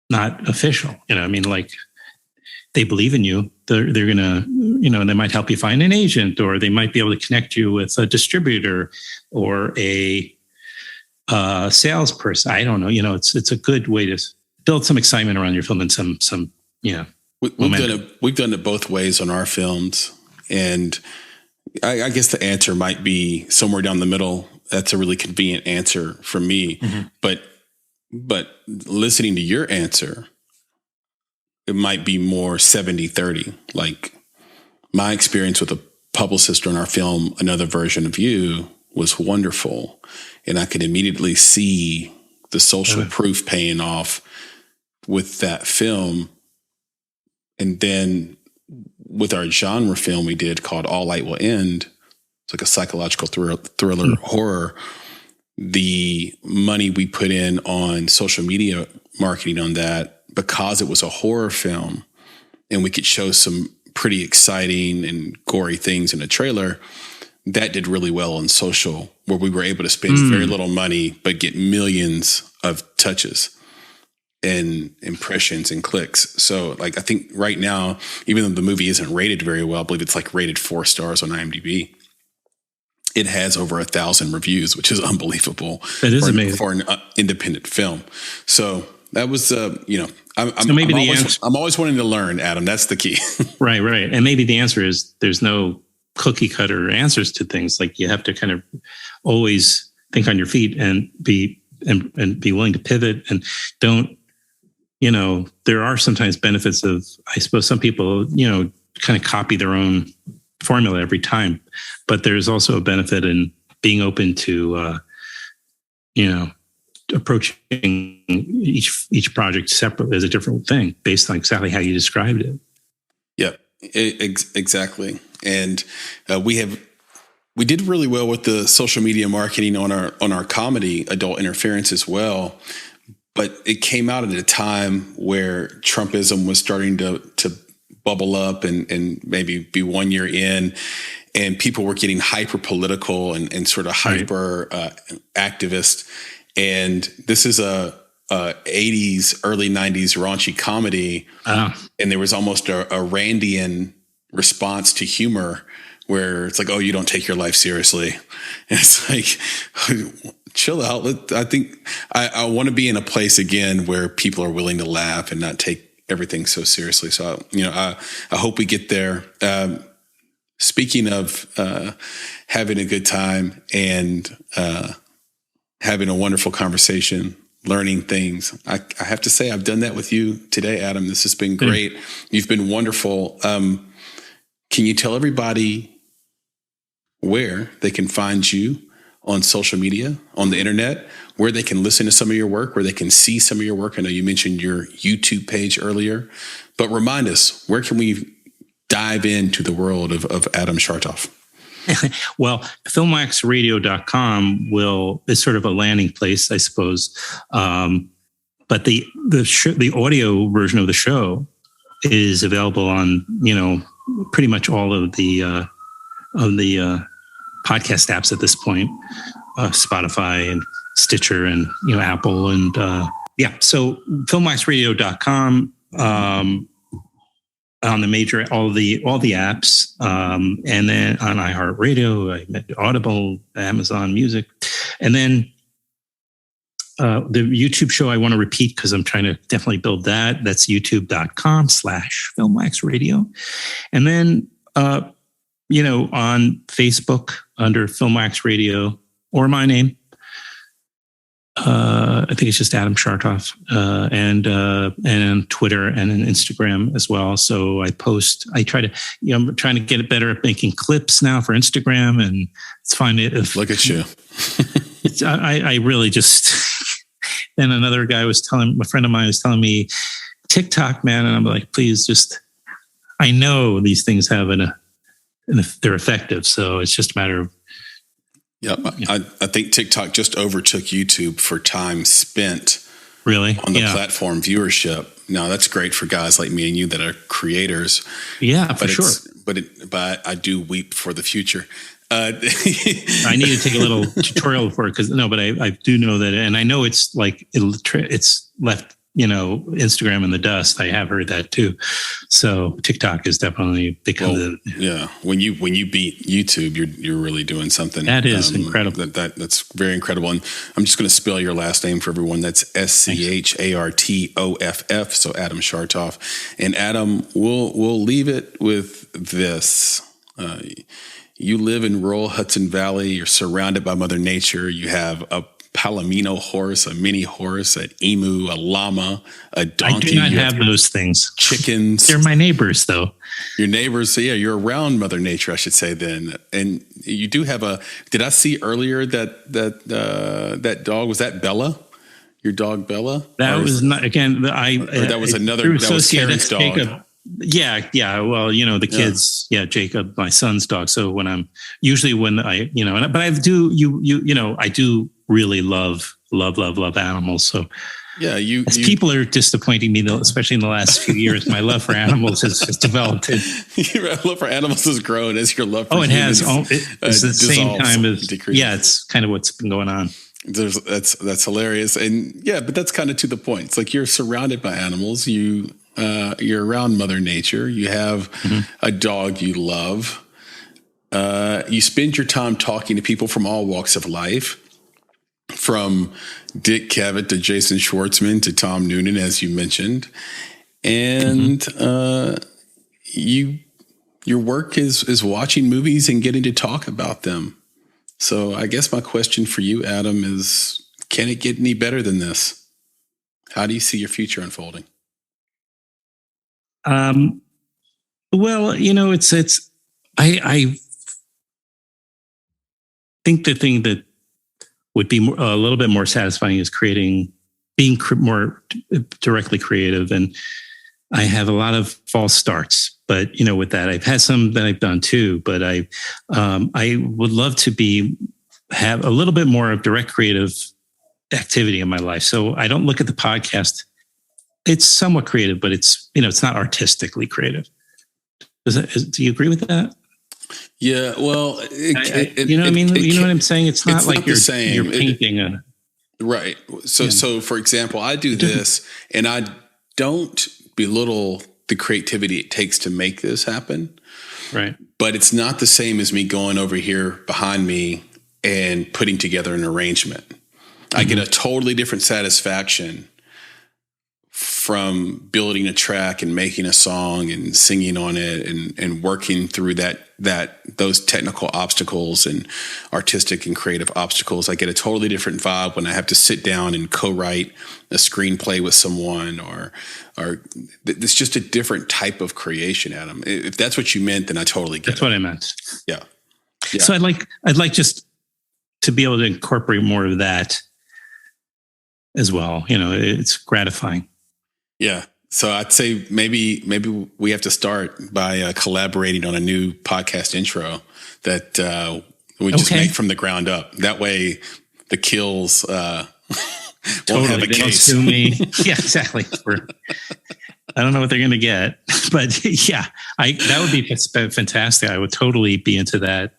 not official. Like they believe in you. They're going to, they might help you find an agent, or they might be able to connect you with a distributor or a salesperson. I don't know. It's a good way to build some excitement around your film and some We've done it both ways on our films. And I guess the answer might be somewhere down the middle. That's a really convenient answer for me. Mm-hmm. But listening to your answer, it might be more 70-30. Like my experience with a publicist on our film, Another Version of You, was wonderful. And I could immediately see the social proof paying off with that film. And then with our genre film we did called All Light Will End, it's like a psychological thriller horror. The money we put in on social media marketing on that, because it was a horror film and we could show some pretty exciting and gory things in a trailer, that did really well on social, where we were able to spend very little money but get millions of touches and impressions and clicks. So like, I think right now, even though the movie isn't rated very well, I believe it's like rated 4 stars on IMDb. It has over 1,000 reviews, which is unbelievable. That is amazing for an independent film. So that was, I'm always wanting to learn, Adam. That's the key. Right. And maybe the answer is there's no cookie cutter answers to things. Like, you have to kind of always think on your feet and be willing to pivot, and don't, there are sometimes benefits of, I suppose some people, kind of copy their own formula every time, but there's also a benefit in being open to, approaching each project separately as a different thing based on exactly how you described it. Yeah, exactly. And we did really well with the social media marketing on our comedy Adult Interference as well. But it came out at a time where Trumpism was starting to bubble up and maybe be 1 year in, and people were getting hyper political and sort of hyper activist. And this is a 80s, early 90s raunchy comedy. And there was almost a Randian response to humor, where it's like, oh, you don't take your life seriously. And it's like, chill out. I think I want to be in a place again where people are willing to laugh and not take everything so seriously. So, I hope we get there. Speaking of having a good time and having a wonderful conversation, learning things, I have to say I've done that with you today, Adam. This has been great. You've been wonderful. Can you tell everybody where they can find you on social media, on the internet, where they can listen to some of your work, where they can see some of your work? I know you mentioned your YouTube page earlier, but remind us, where can we dive into the world of Adam Schartoff? Well, filmwaxradio.com is sort of a landing place, I suppose. But the audio version of the show is available on, pretty much all of the podcast apps at this point, Spotify and Stitcher and, Apple. And so filmwaxradio.com, on all the apps, and then on iHeartRadio, Audible, Amazon Music. And then the YouTube show, I want to repeat because I'm trying to definitely build that. That's youtube.com/filmwaxradio. And then, on Facebook under Filmwax Radio, or my name. I think it's just Adam Schartoff, and on Twitter and on Instagram as well. So I try to, I'm trying to get it better at making clips now for Instagram, and it's fine. Look at you. I really just, then a friend of mine was telling me TikTok, man. And I'm like, please I know these things have they're effective. So it's just a matter of, I think TikTok just overtook YouTube for time spent really on the platform viewership. Now that's great for guys like me and you that are creators. Yeah, for sure. But I do weep for the future. I need to take a little tutorial for it but I do know that, and I know it's like it's left Instagram in the dust. I have heard that too. So TikTok is definitely become when you beat YouTube, you're really doing something. That is incredible. That's very incredible. And I'm just going to spell your last name for everyone. That's Schartoff. So Adam Schartoff. And Adam, we'll leave it with this. You live in rural Hudson Valley. You're surrounded by Mother Nature. You have a palomino horse, a mini horse, an emu, a llama, a donkey. I do not have those things. Chickens. They're my neighbors, though. Your neighbors. So you're around Mother Nature, I should say then. And you do have did I see earlier that dog, was that Bella? Your dog Bella? That was not, again, that was another, that was Karen's dog. Yeah. Well, the kids, Jacob, my son's dog. So when I do really love animals. So yeah, people are disappointing me, especially in the last few years. My love for animals has developed. Your love for animals has grown as your love for humans. It's the same time as decreases. Yeah, it's kind of what's been going on. That's hilarious, and but that's kind of to the point. It's like you're surrounded by animals. You're around Mother Nature. You have a dog you love. You spend your time talking to people from all walks of life, from Dick Cavett to Jason Schwartzman to Tom Noonan, as you mentioned, and your work is watching movies and getting to talk about them. So I guess my question for you, Adam, is: can it get any better than this? How do you see your future unfolding? Well, I think the thing that would be a little bit more satisfying is being more directly creative. And I have a lot of false starts, but with that, I've had some that I've done too. But I would love to have a little bit more of direct creative activity in my life. So I don't look at the podcast. It's somewhat creative, but it's not artistically creative. Do you agree with that? Yeah, well, you know what I mean? You know what I'm saying? It's not like you're painting right. So for example, I do this, and I don't belittle the creativity it takes to make this happen. Right. But it's not the same as me going over here behind me and putting together an arrangement. I get a totally different satisfaction from building a track and making a song and singing on it and working through those technical obstacles and artistic and creative obstacles. I get a totally different vibe when I have to sit down and co-write a screenplay with someone, or it's just a different type of creation, Adam. If that's what you meant, then I totally get it. That's what I meant. Yeah. So I'd like just to be able to incorporate more of that as well. It's gratifying. Yeah. So I'd say maybe we have to start by collaborating on a new podcast intro that we just make from the ground up. That way the kills won't have a case. Don't sue me. Yeah, exactly. I don't know what they're going to get, but yeah, that would be fantastic. I would totally be into that.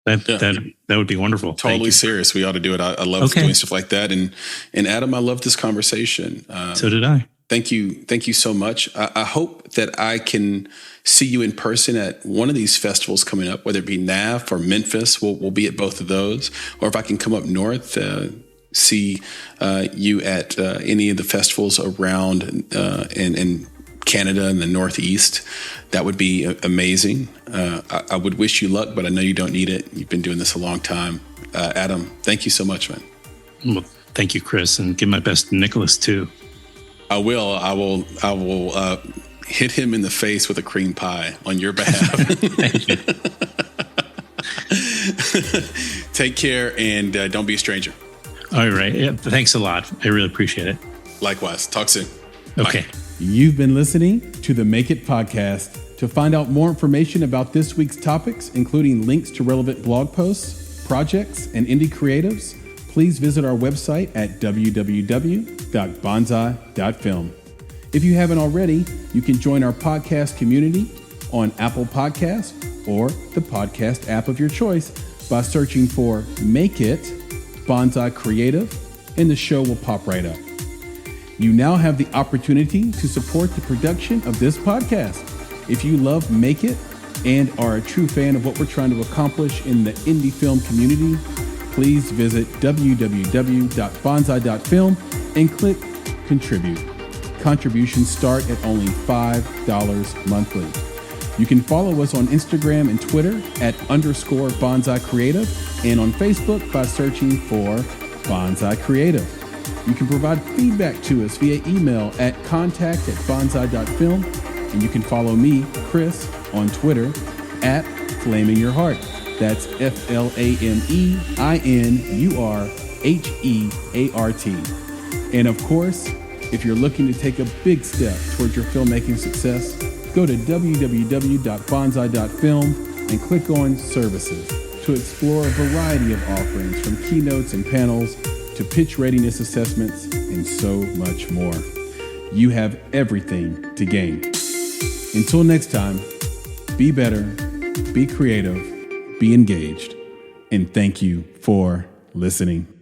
That would be wonderful. Totally serious. We ought to do it. I love doing stuff like that. And Adam, I love this conversation. So did I. Thank you so much. I hope that I can see you in person at one of these festivals coming up, whether it be NAF or Memphis. We'll be at both of those. Or if I can come up north, see you at any of the festivals around in Canada and the Northeast. That would be amazing. I would wish you luck, but I know you don't need it. You've been doing this a long time. Adam, thank you so much, man. Well, thank you, Chris, and give my best to Nicholas too. I will hit him in the face with a cream pie on your behalf. Thank you. Take care, and don't be a stranger. All right. Yeah, thanks a lot. I really appreciate it. Likewise. Talk soon. Okay. Bye. You've been listening to the Make It Podcast. To find out more information about this week's topics, including links to relevant blog posts, projects, and indie creatives, please visit our website at www.bonsai.film. If you haven't already, you can join our podcast community on Apple Podcasts or the podcast app of your choice by searching for Make It Bonsai Creative, and the show will pop right up. You now have the opportunity to support the production of this podcast. If you love Make It and are a true fan of what we're trying to accomplish in the indie film community, please visit www.bonsai.film and click Contribute. Contributions start at only $5 monthly. You can follow us on Instagram and Twitter at _Bonsai Creative and on Facebook by searching for Bonsai Creative. You can provide feedback to us via email at contact@bonsai.film, and you can follow me, Chris, on Twitter at FlamingYourHeart. That's FlamingYurHeart. And of course, if you're looking to take a big step towards your filmmaking success, go to www.bonsai.film and click on Services to explore a variety of offerings from keynotes and panels to pitch readiness assessments and so much more. You have everything to gain. Until next time, be better, be creative, be engaged, and thank you for listening.